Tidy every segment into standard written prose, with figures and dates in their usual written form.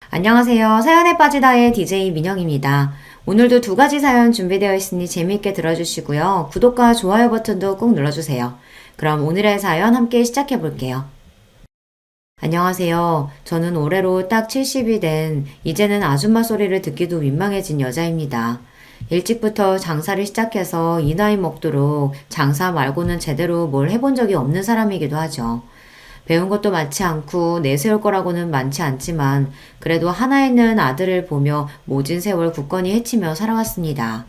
안녕하세요. 사연에 빠지다의 DJ 민영입니다. 오늘도 두 가지 사연 준비되어 있으니 재미있게 들어주시고요. 구독과 좋아요 버튼도 꼭 눌러주세요. 그럼 오늘의 사연 함께 시작해 볼게요. 안녕하세요. 저는 올해로 딱 70이 된 이제는 아줌마 소리를 듣기도 민망해진 여자입니다. 일찍부터 장사를 시작해서 이 나이 먹도록 장사 말고는 제대로 뭘 해본 적이 없는 사람이기도 하죠. 배운 것도 많지 않고 내세울 거라고는 많지 않지만 그래도 하나 있는 아들을 보며 모진 세월 굳건히 헤치며 살아왔습니다.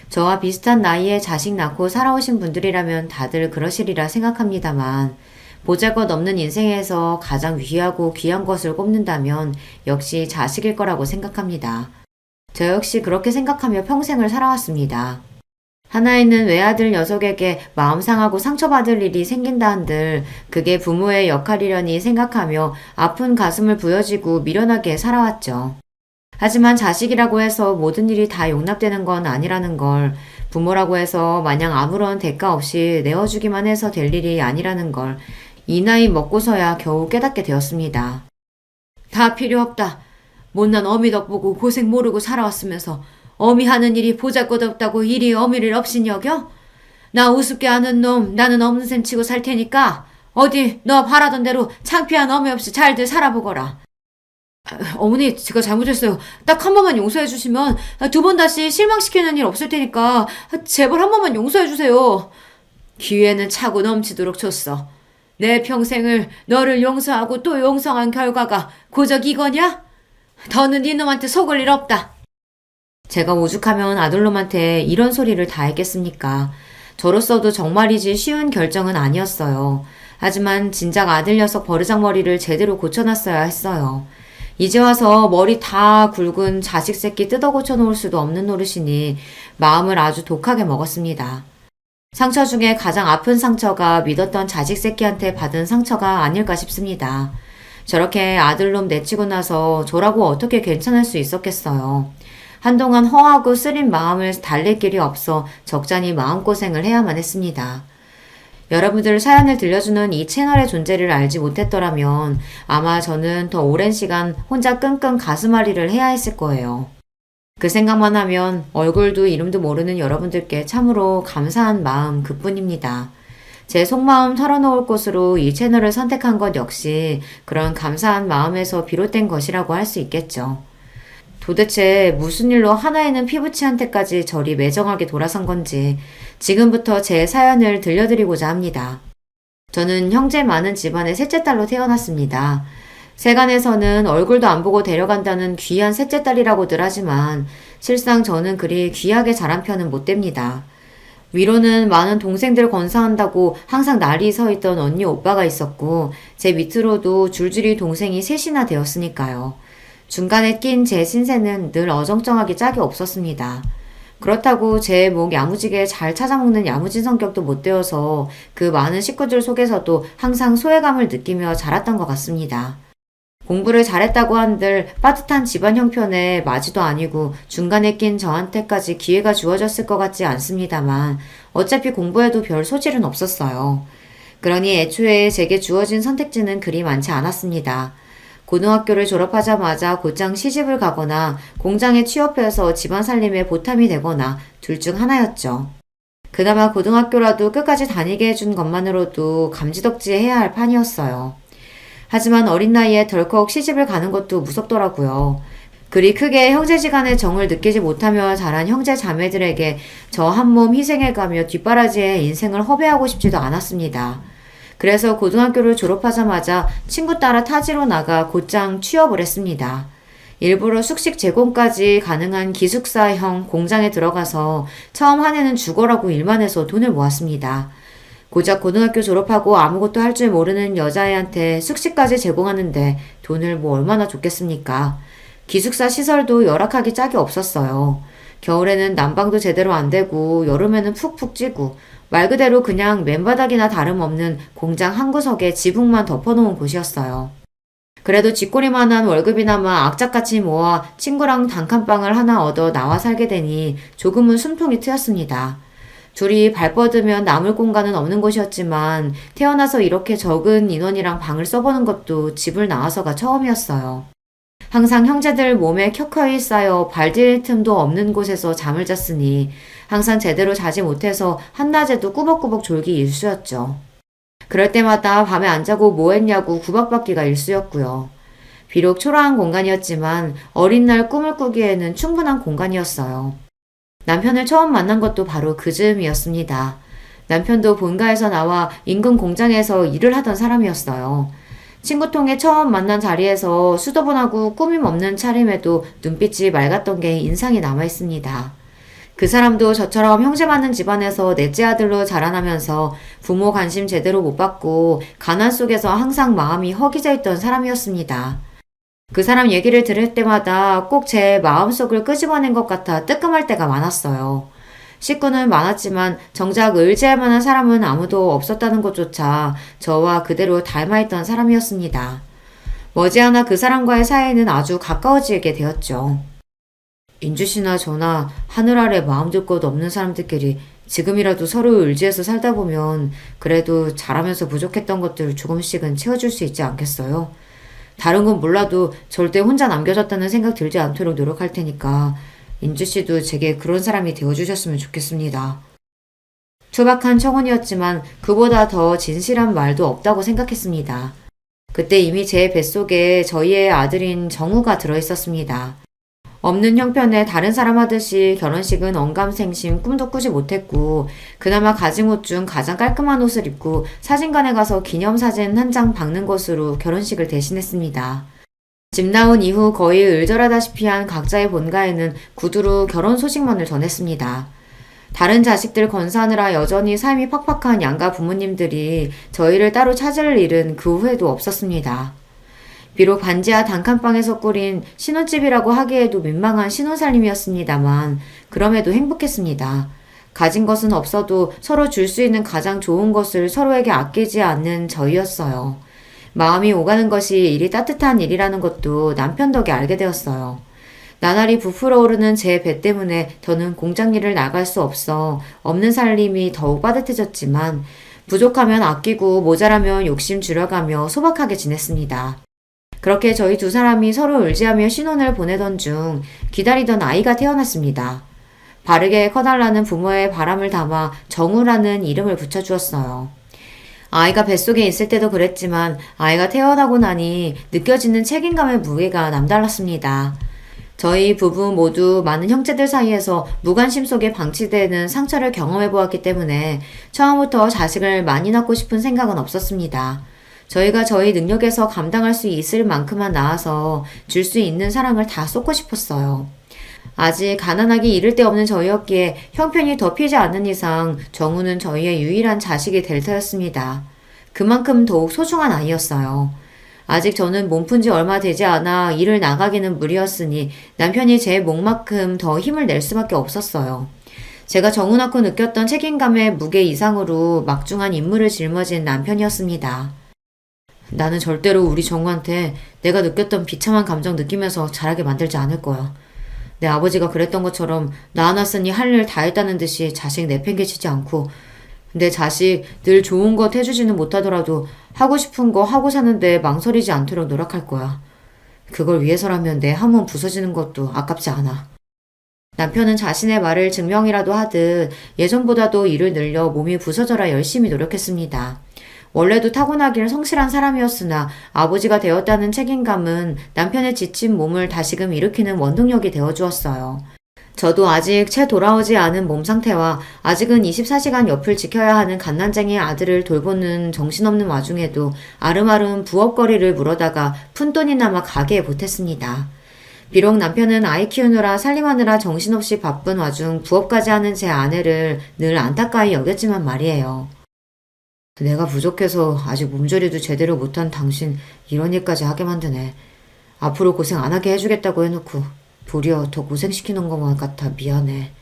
저와 비슷한 나이에 자식 낳고 살아오신 분들이라면 다들 그러시리라 생각합니다만 보잘것없는 인생에서 가장 귀하고 귀한 것을 꼽는다면 역시 자식일 거라고 생각합니다. 저 역시 그렇게 생각하며 평생을 살아왔습니다. 하나 있는 외아들 녀석에게 마음 상하고 상처받을 일이 생긴다 한들 그게 부모의 역할이려니 생각하며 아픈 가슴을 부여지고 미련하게 살아왔죠. 하지만 자식이라고 해서 모든 일이 다 용납되는 건 아니라는 걸, 부모라고 해서 마냥 아무런 대가 없이 내어주기만 해서 될 일이 아니라는 걸 이 나이 먹고서야 겨우 깨닫게 되었습니다. 다 필요 없다. 못난 어미 덕보고 고생 모르고 살아왔으면서 어미 하는 일이 보잘것없다고 이리 어미를 없인 여겨? 나 우습게 아는 놈 나는 없는 셈 치고 살 테니까 어디 너 바라던 대로 창피한 어미 없이 잘들 살아보거라. 어머니 제가 잘못했어요. 딱 한 번만 용서해 주시면 두 번 다시 실망시키는 일 없을 테니까 제발 한 번만 용서해 주세요. 기회는 차고 넘치도록 줬어. 내 평생을 너를 용서하고 또 용서한 결과가 고작 이거냐? 더는 네 놈한테 속을 일 없다. 제가 오죽하면 아들놈한테 이런 소리를 다 했겠습니까? 저로서도 정말이지 쉬운 결정은 아니었어요. 하지만 진작 아들 녀석 버르장머리를 제대로 고쳐놨어야 했어요. 이제 와서 머리 다 굵은 자식 새끼 뜯어 고쳐놓을 수도 없는 노릇이니 마음을 아주 독하게 먹었습니다. 상처 중에 가장 아픈 상처가 믿었던 자식 새끼한테 받은 상처가 아닐까 싶습니다. 저렇게 아들놈 내치고 나서 저라고 어떻게 괜찮을 수 있었겠어요. 한동안 허하고 쓰린 마음을 달랠 길이 없어 적잖이 마음고생을 해야만 했습니다. 여러분들 사연을 들려주는 이 채널의 존재를 알지 못했더라면 아마 저는 더 오랜 시간 혼자 끙끙 가슴앓이를 해야 했을 거예요. 그 생각만 하면 얼굴도 이름도 모르는 여러분들께 참으로 감사한 마음 그뿐입니다. 제 속마음 털어놓을 곳으로 이 채널을 선택한 것 역시 그런 감사한 마음에서 비롯된 것이라고 할 수 있겠죠. 도대체 무슨 일로 하나이는 피부치한테까지 저리 매정하게 돌아선 건지 지금부터 제 사연을 들려드리고자 합니다. 저는 형제 많은 집안의 셋째 딸로 태어났습니다. 세간에서는 얼굴도 안 보고 데려간다는 귀한 셋째 딸이라고들 하지만 실상 저는 그리 귀하게 자란 편은 못 됩니다. 위로는 많은 동생들 건사한다고 항상 날이 서 있던 언니 오빠가 있었고 제 밑으로도 줄줄이 동생이 셋이나 되었으니까요. 중간에 낀 제 신세는 늘 어정쩡하게 짝이 없었습니다. 그렇다고 제 목 야무지게 잘 찾아먹는 야무진 성격도 못 되어서 그 많은 식구들 속에서도 항상 소외감을 느끼며 자랐던 것 같습니다. 공부를 잘했다고 한들 빠듯한 집안 형편에 맞이도 아니고 중간에 낀 저한테까지 기회가 주어졌을 것 같지 않습니다만 어차피 공부에도 별 소질은 없었어요. 그러니 애초에 제게 주어진 선택지는 그리 많지 않았습니다. 고등학교를 졸업하자마자 곧장 시집을 가거나 공장에 취업해서 집안 살림에 보탬이 되거나 둘 중 하나였죠. 그나마 고등학교라도 끝까지 다니게 해준 것만으로도 감지덕지해야 할 판이었어요. 하지만 어린 나이에 덜컥 시집을 가는 것도 무섭더라고요. 그리 크게 형제지간의 정을 느끼지 못하며 자란 형제 자매들에게 저 한 몸 희생해가며 뒷바라지에 인생을 허비하고 싶지도 않았습니다. 그래서 고등학교를 졸업하자마자 친구 따라 타지로 나가 곧장 취업을 했습니다. 일부러 숙식 제공까지 가능한 기숙사형 공장에 들어가서 처음 한 해는 죽어라고 일만 해서 돈을 모았습니다. 고작 고등학교 졸업하고 아무것도 할 줄 모르는 여자애한테 숙식까지 제공하는데 돈을 뭐 얼마나 줬겠습니까? 기숙사 시설도 열악하기 짝이 없었어요. 겨울에는 난방도 제대로 안 되고 여름에는 푹푹 찌고 말 그대로 그냥 맨바닥이나 다름없는 공장 한 구석에 지붕만 덮어놓은 곳이었어요. 그래도 쥐꼬리만한 월급이나마 악착같이 모아 친구랑 단칸방을 하나 얻어 나와 살게 되니 조금은 숨통이 트였습니다. 둘이 발 뻗으면 남을 공간은 없는 곳이었지만 태어나서 이렇게 적은 인원이랑 방을 써보는 것도 집을 나와서가 처음이었어요. 항상 형제들 몸에 켜켜이 쌓여 발디딜 틈도 없는 곳에서 잠을 잤으니 항상 제대로 자지 못해서 한낮에도 꾸벅꾸벅 졸기 일쑤였죠. 그럴 때마다 밤에 안 자고 뭐 했냐고 구박받기가 일쑤였고요. 비록 초라한 공간이었지만 어린 날 꿈을 꾸기에는 충분한 공간이었어요. 남편을 처음 만난 것도 바로 그 즈음이었습니다. 남편도 본가에서 나와 인근 공장에서 일을 하던 사람이었어요. 친구통에 처음 만난 자리에서 수더분하고 꾸밈 없는 차림에도 눈빛이 맑았던 게 인상이 남아있습니다. 그 사람도 저처럼 형제 많은 집안에서 넷째 아들로 자라나면서 부모 관심 제대로 못 받고 가난 속에서 항상 마음이 허기져 있던 사람이었습니다. 그 사람 얘기를 들을 때마다 꼭 제 마음속을 끄집어낸 것 같아 뜨끔할 때가 많았어요. 식구는 많았지만 정작 의지할 만한 사람은 아무도 없었다는 것조차 저와 그대로 닮아있던 사람이었습니다. 머지않아 그 사람과의 사이는 아주 가까워지게 되었죠. 인주 씨나 저나 하늘 아래 마음 둘 것 없는 사람들끼리 지금이라도 서로 의지해서 살다 보면 그래도 잘하면서 부족했던 것들 조금씩은 채워줄 수 있지 않겠어요? 다른 건 몰라도 절대 혼자 남겨졌다는 생각 들지 않도록 노력할 테니까 인주 씨도 제게 그런 사람이 되어주셨으면 좋겠습니다. 투박한 청혼이었지만 그보다 더 진실한 말도 없다고 생각했습니다. 그때 이미 제 뱃속에 저희의 아들인 정우가 들어있었습니다. 없는 형편에 다른 사람 하듯이 결혼식은 언감생심 꿈도 꾸지 못했고 그나마 가진 옷 중 가장 깔끔한 옷을 입고 사진관에 가서 기념사진 한 장 박는 것으로 결혼식을 대신했습니다. 집 나온 이후 거의 을절하다시피 한 각자의 본가에는 구두로 결혼 소식만을 전했습니다. 다른 자식들 건사하느라 여전히 삶이 팍팍한 양가 부모님들이 저희를 따로 찾을 일은 그 후에도 없었습니다. 비록 반지하 단칸방에서 꾸린 신혼집이라고 하기에도 민망한 신혼살림이었습니다만 그럼에도 행복했습니다. 가진 것은 없어도 서로 줄 수 있는 가장 좋은 것을 서로에게 아끼지 않는 저희였어요. 마음이 오가는 것이 일이 따뜻한 일이라는 것도 남편 덕에 알게 되었어요. 나날이 부풀어 오르는 제 배 때문에 더는 공장 일을 나갈 수 없어 없는 살림이 더욱 빠듯해졌지만 부족하면 아끼고 모자라면 욕심 줄여가며 소박하게 지냈습니다. 그렇게 저희 두 사람이 서로 의지하며 신혼을 보내던 중 기다리던 아이가 태어났습니다. 바르게 커달라는 부모의 바람을 담아 정우라는 이름을 붙여주었어요. 아이가 뱃속에 있을 때도 그랬지만 아이가 태어나고 나니 느껴지는 책임감의 무게가 남달랐습니다. 저희 부부 모두 많은 형제들 사이에서 무관심 속에 방치되는 상처를 경험해 보았기 때문에 처음부터 자식을 많이 낳고 싶은 생각은 없었습니다. 저희가 저희 능력에서 감당할 수 있을 만큼만 낳아서 줄 수 있는 사랑을 다 쏟고 싶었어요. 아직 가난하기 이를 데 없는 저희였기에 형편이 덮이지 않는 이상 정우는 저희의 유일한 자식이 될 터였습니다. 그만큼 더욱 소중한 아이였어요. 아직 저는 몸푼 지 얼마 되지 않아 일을 나가기는 무리였으니 남편이 제 몫만큼 더 힘을 낼 수밖에 없었어요. 제가 정우 낳고 느꼈던 책임감의 무게 이상으로 막중한 임무를 짊어진 남편이었습니다. 나는 절대로 우리 정우한테 내가 느꼈던 비참한 감정 느끼면서 자라게 만들지 않을 거야. 내 아버지가 그랬던 것처럼 낳아놨으니 할 일 다 했다는 듯이 자식 내팽개치지 않고 내 자식 늘 좋은 것 해주지는 못하더라도 하고 싶은 거 하고 사는데 망설이지 않도록 노력할 거야. 그걸 위해서라면 내 한 몸 부서지는 것도 아깝지 않아. 남편은 자신의 말을 증명이라도 하듯 예전보다도 일을 늘려 몸이 부서져라 열심히 노력했습니다. 원래도 타고나길 성실한 사람이었으나 아버지가 되었다는 책임감은 남편의 지친 몸을 다시금 일으키는 원동력이 되어주었어요. 저도 아직 채 돌아오지 않은 몸 상태와 아직은 24시간 옆을 지켜야 하는 갓난쟁이 아들을 돌보는 정신없는 와중에도 아름아름 부업거리를 물어다가 푼돈이나마 가게에 보탰습니다. 비록 남편은 아이 키우느라 살림하느라 정신없이 바쁜 와중 부업까지 하는 제 아내를 늘 안타까이 여겼지만 말이에요. 내가 부족해서 아직 몸조리도 제대로 못한 당신 이런 일까지 하게 만드네. 앞으로 고생 안 하게 해주겠다고 해놓고 도리어 더 고생시키는 것만 같아 미안해.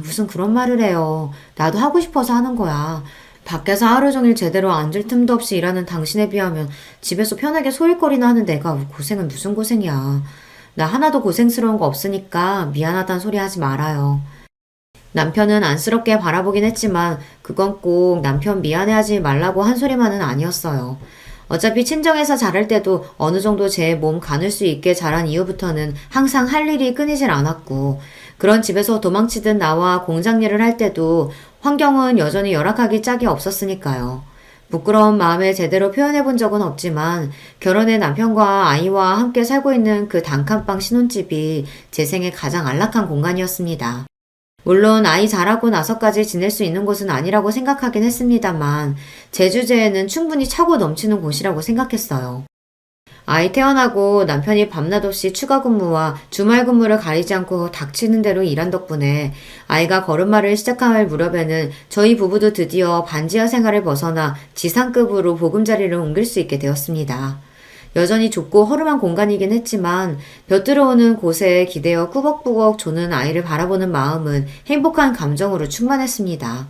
무슨 그런 말을 해요. 나도 하고 싶어서 하는 거야. 밖에서 하루 종일 제대로 앉을 틈도 없이 일하는 당신에 비하면 집에서 편하게 소일거리나 하는 내가 고생은 무슨 고생이야. 나 하나도 고생스러운 거 없으니까 미안하단 소리 하지 말아요. 남편은 안쓰럽게 바라보긴 했지만 그건 꼭 남편 미안해하지 말라고 한 소리만은 아니었어요. 어차피 친정에서 자랄 때도 어느 정도 제 몸 가눌 수 있게 자란 이후부터는 항상 할 일이 끊이질 않았고, 그런 집에서 도망치듯 나와 공장 일을 할 때도 환경은 여전히 열악하기 짝이 없었으니까요. 부끄러운 마음에 제대로 표현해 본 적은 없지만 결혼해 남편과 아이와 함께 살고 있는 그 단칸방 신혼집이 제 생애 가장 안락한 공간이었습니다. 물론 아이 자라고 나서까지 지낼 수 있는 곳은 아니라고 생각하긴 했습니다만 제 주제에는 충분히 차고 넘치는 곳이라고 생각했어요. 아이 태어나고 남편이 밤낮 없이 추가 근무와 주말 근무를 가리지 않고 닥치는 대로 일한 덕분에 아이가 걸음마를 시작할 무렵에는 저희 부부도 드디어 반지하 생활을 벗어나 지상급으로 보금자리를 옮길 수 있게 되었습니다. 여전히 좁고 허름한 공간이긴 했지만 벼들어오는 곳에 기대어 꾸벅꾸벅 조는 아이를 바라보는 마음은 행복한 감정으로 충만했습니다.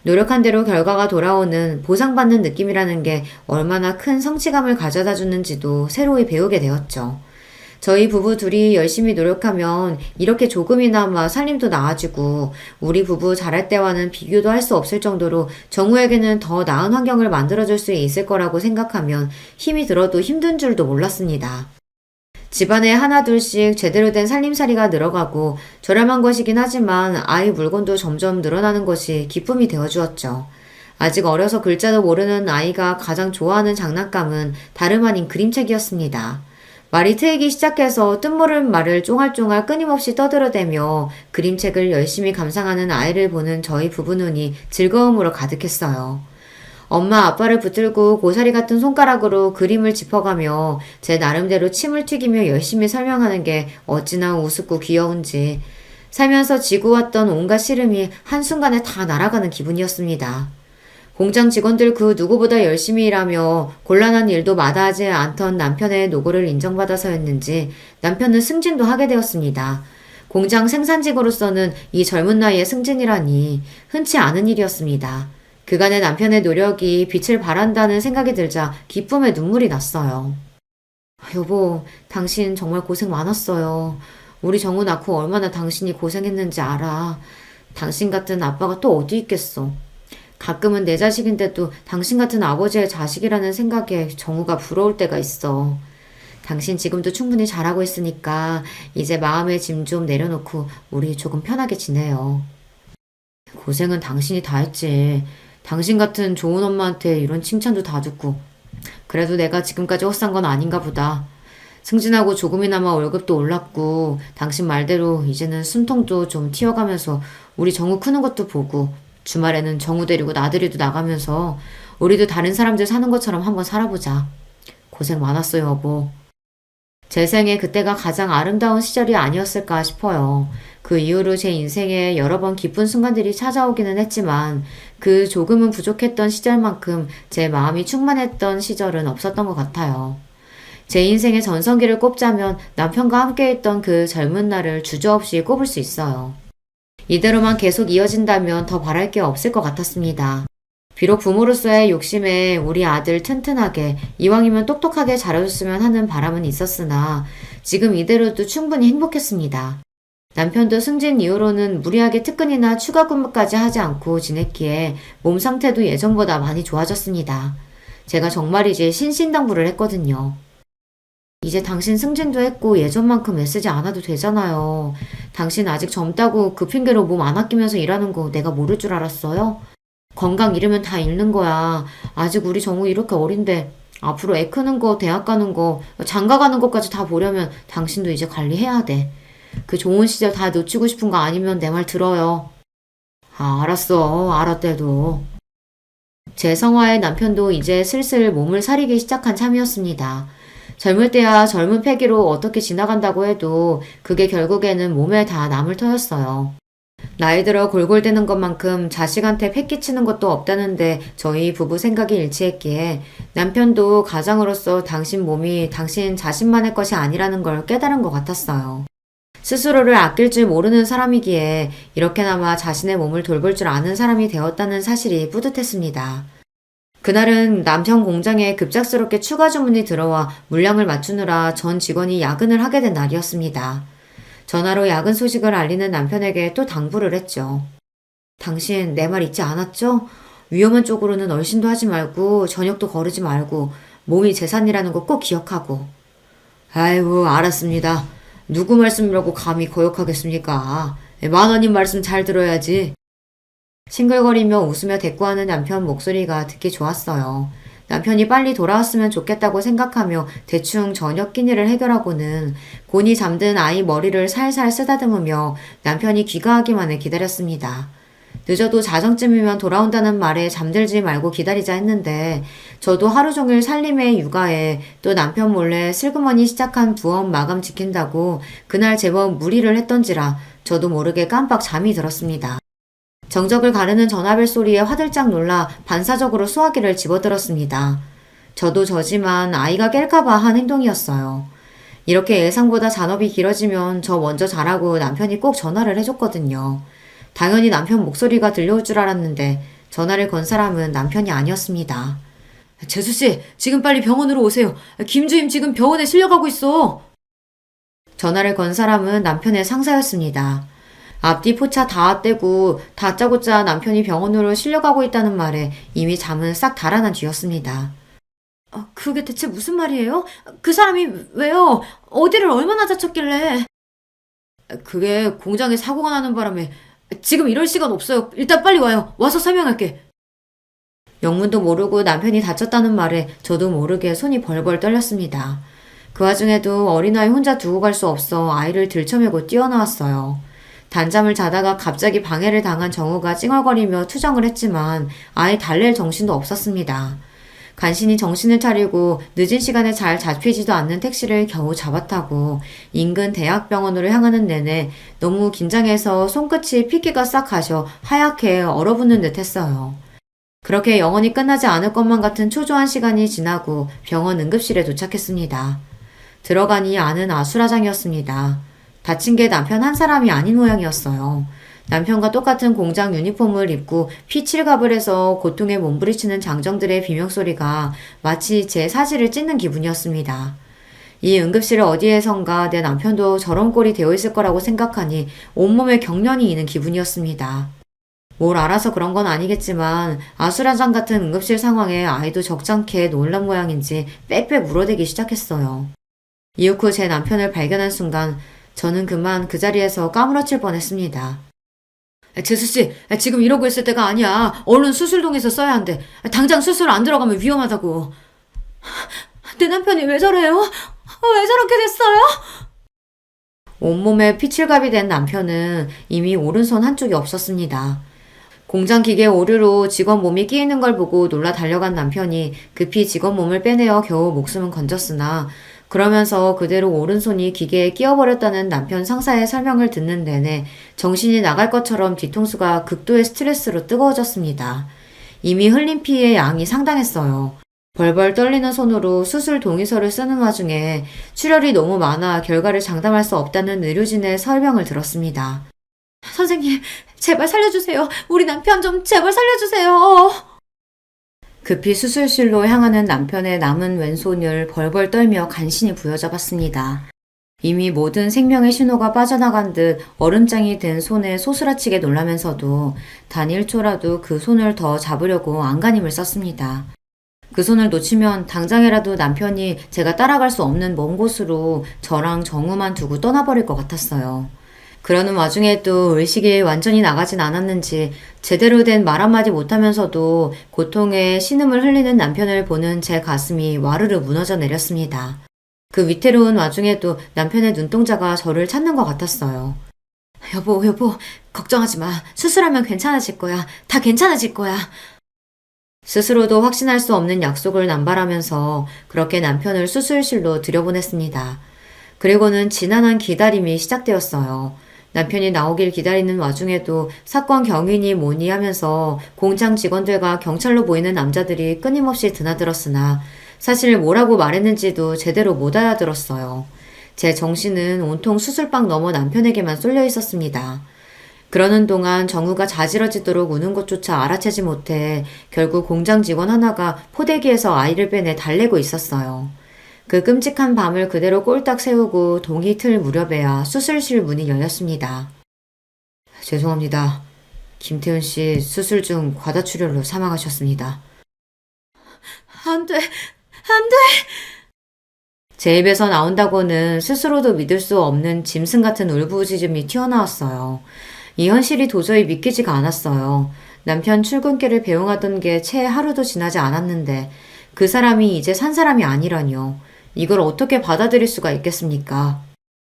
노력한 대로 결과가 돌아오는 보상받는 느낌이라는 게 얼마나 큰 성취감을 가져다 주는지도 새로이 배우게 되었죠. 저희 부부 둘이 열심히 노력하면 이렇게 조금이나마 살림도 나아지고 우리 부부 잘할 때와는 비교도 할 수 없을 정도로 정우에게는 더 나은 환경을 만들어줄 수 있을 거라고 생각하면 힘이 들어도 힘든 줄도 몰랐습니다. 집안에 하나둘씩 제대로 된 살림살이가 늘어가고 저렴한 것이긴 하지만 아이 물건도 점점 늘어나는 것이 기쁨이 되어주었죠. 아직 어려서 글자도 모르는 아이가 가장 좋아하는 장난감은 다름 아닌 그림책이었습니다. 말이 트이기 시작해서 뜻모를 말을 쫑알쫑알 끊임없이 떠들어대며 그림책을 열심히 감상하는 아이를 보는 저희 부부 눈이 즐거움으로 가득했어요. 엄마 아빠를 붙들고 고사리 같은 손가락으로 그림을 짚어가며 제 나름대로 침을 튀기며 열심히 설명하는 게 어찌나 우습고 귀여운지 살면서 지고 왔던 온갖 시름이 한순간에 다 날아가는 기분이었습니다. 공장 직원들 그 누구보다 열심히 일하며 곤란한 일도 마다하지 않던 남편의 노고를 인정받아서였는지 남편은 승진도 하게 되었습니다. 공장 생산직으로서는 이 젊은 나이에 승진이라니 흔치 않은 일이었습니다. 그간의 남편의 노력이 빛을 발한다는 생각이 들자 기쁨에 눈물이 났어요. 여보, 당신 정말 고생 많았어요. 우리 정우 낳고 얼마나 당신이 고생했는지 알아. 당신 같은 아빠가 또 어디 있겠어. 가끔은 내 자식인데도 당신 같은 아버지의 자식이라는 생각에 정우가 부러울 때가 있어. 당신 지금도 충분히 잘하고 있으니까 이제 마음의 짐 좀 내려놓고 우리 조금 편하게 지내요. 고생은 당신이 다 했지. 당신 같은 좋은 엄마한테 이런 칭찬도 다 듣고. 그래도 내가 지금까지 헛산 건 아닌가 보다. 승진하고 조금이나마 월급도 올랐고 당신 말대로 이제는 숨통도 좀 튀어가면서 우리 정우 크는 것도 보고 주말에는 정우 데리고 나들이도 나가면서 우리도 다른 사람들 사는 것처럼 한번 살아보자. 고생 많았어요, 여보. 제 생에 그때가 가장 아름다운 시절이 아니었을까 싶어요. 그 이후로 제 인생에 여러 번 기쁜 순간들이 찾아오기는 했지만 그 조금은 부족했던 시절만큼 제 마음이 충만했던 시절은 없었던 것 같아요. 제 인생의 전성기를 꼽자면 남편과 함께했던 그 젊은 날을 주저없이 꼽을 수 있어요. 이대로만 계속 이어진다면 더 바랄 게 없을 것 같았습니다. 비록 부모로서의 욕심에 우리 아들 튼튼하게 이왕이면 똑똑하게 자라줬으면 하는 바람은 있었으나 지금 이대로도 충분히 행복했습니다. 남편도 승진 이후로는 무리하게 특근이나 추가 근무까지 하지 않고 지냈기에 몸 상태도 예전보다 많이 좋아졌습니다. 제가 정말이지 신신당부를 했거든요. 이제 당신 승진도 했고 예전만큼 애쓰지 않아도 되잖아요. 당신 아직 젊다고 그 핑계로 몸 안 아끼면서 일하는 거 내가 모를 줄 알았어요? 건강 잃으면 다 잃는 거야. 아직 우리 정우 이렇게 어린데 앞으로 애 크는 거, 대학 가는 거, 장가 가는 것까지 다 보려면 당신도 이제 관리해야 돼. 그 좋은 시절 다 놓치고 싶은 거 아니면 내 말 들어요. 아, 알았어. 알았대도. 제 성화의 남편도 이제 슬슬 몸을 사리기 시작한 참이었습니다. 젊을 때야 젊은 패기로 어떻게 지나간다고 해도 그게 결국에는 몸에 다 남을 터였어요. 나이 들어 골골대는 것만큼 자식한테 패 끼치는 것도 없다는데 저희 부부 생각이 일치했기에 남편도 가장으로서 당신 몸이 당신 자신만의 것이 아니라는 걸 깨달은 것 같았어요. 스스로를 아낄 줄 모르는 사람이기에 이렇게나마 자신의 몸을 돌볼 줄 아는 사람이 되었다는 사실이 뿌듯했습니다. 그날은 남편 공장에 급작스럽게 추가 주문이 들어와 물량을 맞추느라 전 직원이 야근을 하게 된 날이었습니다. 전화로 야근 소식을 알리는 남편에게 또 당부를 했죠. 당신 내 말 잊지 않았죠? 위험한 쪽으로는 얼씬도 하지 말고 저녁도 거르지 말고 몸이 재산이라는 거 꼭 기억하고. 아이고, 알았습니다. 누구 말씀이라고 감히 거역하겠습니까? 10,000원님 말씀 잘 들어야지. 싱글거리며 웃으며 대꾸하는 남편 목소리가 듣기 좋았어요. 남편이 빨리 돌아왔으면 좋겠다고 생각하며 대충 저녁 끼니를 해결하고는 곤히 잠든 아이 머리를 살살 쓰다듬으며 남편이 귀가하기만을 기다렸습니다. 늦어도 자정쯤이면 돌아온다는 말에 잠들지 말고 기다리자 했는데 저도 하루 종일 살림에 육아에 또 남편 몰래 슬그머니 시작한 부업 마감 지킨다고 그날 제법 무리를 했던지라 저도 모르게 깜빡 잠이 들었습니다. 정적을 가르는 전화벨 소리에 화들짝 놀라 반사적으로 수화기를 집어들었습니다. 저도 저지만 아이가 깰까봐 한 행동이었어요. 이렇게 예상보다 잔업이 길어지면 저 먼저 자라고 남편이 꼭 전화를 해줬거든요. 당연히 남편 목소리가 들려올 줄 알았는데 전화를 건 사람은 남편이 아니었습니다. 재수씨, 지금 빨리 병원으로 오세요. 김주임 지금 병원에 실려가고 있어. 전화를 건 사람은 남편의 상사였습니다. 앞뒤 포차 다 떼고 다짜고짜 남편이 병원으로 실려가고 있다는 말에 이미 잠은 싹 달아난 뒤였습니다. 그게 대체 무슨 말이에요? 그 사람이 왜요? 어디를 얼마나 다쳤길래? 그게 공장에 사고가 나는 바람에 지금 이럴 시간 없어요. 일단 빨리 와요. 와서 설명할게. 영문도 모르고 남편이 다쳤다는 말에 저도 모르게 손이 벌벌 떨렸습니다. 그 와중에도 어린아이 혼자 두고 갈 수 없어 아이를 들쳐매고 뛰어나왔어요. 단잠을 자다가 갑자기 방해를 당한 정우가 찡얼거리며 투정을 했지만 아예 달랠 정신도 없었습니다. 간신히 정신을 차리고 늦은 시간에 잘 잡히지도 않는 택시를 겨우 잡아타고 인근 대학병원으로 향하는 내내 너무 긴장해서 손끝이 핏기가 싹 가셔 하얗게 얼어붙는 듯 했어요. 그렇게 영원히 끝나지 않을 것만 같은 초조한 시간이 지나고 병원 응급실에 도착했습니다. 들어가니 안은 아수라장이었습니다. 다친 게 남편 한 사람이 아닌 모양이었어요. 남편과 똑같은 공장 유니폼을 입고 피칠갑을 해서 고통에 몸부리치는 장정들의 비명소리가 마치 제 사지를 찢는 기분이었습니다. 이 응급실 어디에선가 내 남편도 저런 꼴이 되어 있을 거라고 생각하니 온몸에 경련이 이는 기분이었습니다. 뭘 알아서 그런 건 아니겠지만 아수라장 같은 응급실 상황에 아이도 적잖게 놀란 모양인지 빽빽 울어대기 시작했어요. 이윽 후 제 남편을 발견한 순간 저는 그만 그 자리에서 까무러칠 뻔했습니다. 재수씨, 지금 이러고 있을 때가 아니야. 얼른 수술동에서 써야 한대. 당장 수술 안 들어가면 위험하다고. 내 남편이 왜 저래요? 왜 저렇게 됐어요? 온몸에 피칠갑이 된 남편은 이미 오른손 한쪽이 없었습니다. 공장 기계 오류로 직원 몸이 끼이는 걸 보고 놀라 달려간 남편이 급히 직원 몸을 빼내어 겨우 목숨은 건졌으나 그러면서 그대로 오른손이 기계에 끼어버렸다는 남편 상사의 설명을 듣는 내내 정신이 나갈 것처럼 뒤통수가 극도의 스트레스로 뜨거워졌습니다. 이미 흘린 피의 양이 상당했어요. 벌벌 떨리는 손으로 수술 동의서를 쓰는 와중에 출혈이 너무 많아 결과를 장담할 수 없다는 의료진의 설명을 들었습니다. 선생님, 제발 살려주세요. 우리 남편 좀 제발 살려주세요. 급히 수술실로 향하는 남편의 남은 왼손을 벌벌 떨며 간신히 부여잡았습니다. 이미 모든 생명의 신호가 빠져나간 듯 얼음장이 된 손에 소스라치게 놀라면서도 단 1초라도 그 손을 더 잡으려고 안간힘을 썼습니다. 그 손을 놓치면 당장이라도 남편이 제가 따라갈 수 없는 먼 곳으로 저랑 정우만 두고 떠나버릴 것 같았어요. 그러는 와중에도 의식이 완전히 나가진 않았는지 제대로 된 말 한마디 못하면서도 고통에 신음을 흘리는 남편을 보는 제 가슴이 와르르 무너져 내렸습니다. 그 위태로운 와중에도 남편의 눈동자가 저를 찾는 것 같았어요. 여보, 걱정하지 마. 수술하면 괜찮아질 거야. 다 괜찮아질 거야. 스스로도 확신할 수 없는 약속을 남발하면서 그렇게 남편을 수술실로 들여보냈습니다. 그리고는 지난한 기다림이 시작되었어요. 남편이 나오길 기다리는 와중에도 사건 경위니 뭐니 하면서 공장 직원들과 경찰로 보이는 남자들이 끊임없이 드나들었으나 사실 뭐라고 말했는지도 제대로 못 알아들었어요. 제 정신은 온통 수술방 너머 남편에게만 쏠려 있었습니다. 그러는 동안 정우가 자지러지도록 우는 것조차 알아채지 못해 결국 공장 직원 하나가 포대기에서 아이를 빼내 달래고 있었어요. 그 끔찍한 밤을 그대로 꼴딱 세우고 동이 틀 무렵에야 수술실 문이 열렸습니다. 죄송합니다. 김태훈 씨 수술 중 과다출혈로 사망하셨습니다. 안 돼. 안 돼! 제 입에서 나온다고는 스스로도 믿을 수 없는 짐승 같은 울부짖음이 튀어나왔어요. 이 현실이 도저히 믿기지가 않았어요. 남편 출근길을 배웅하던 게 채 하루도 지나지 않았는데 그 사람이 이제 산 사람이 아니라뇨. 이걸 어떻게 받아들일 수가 있겠습니까?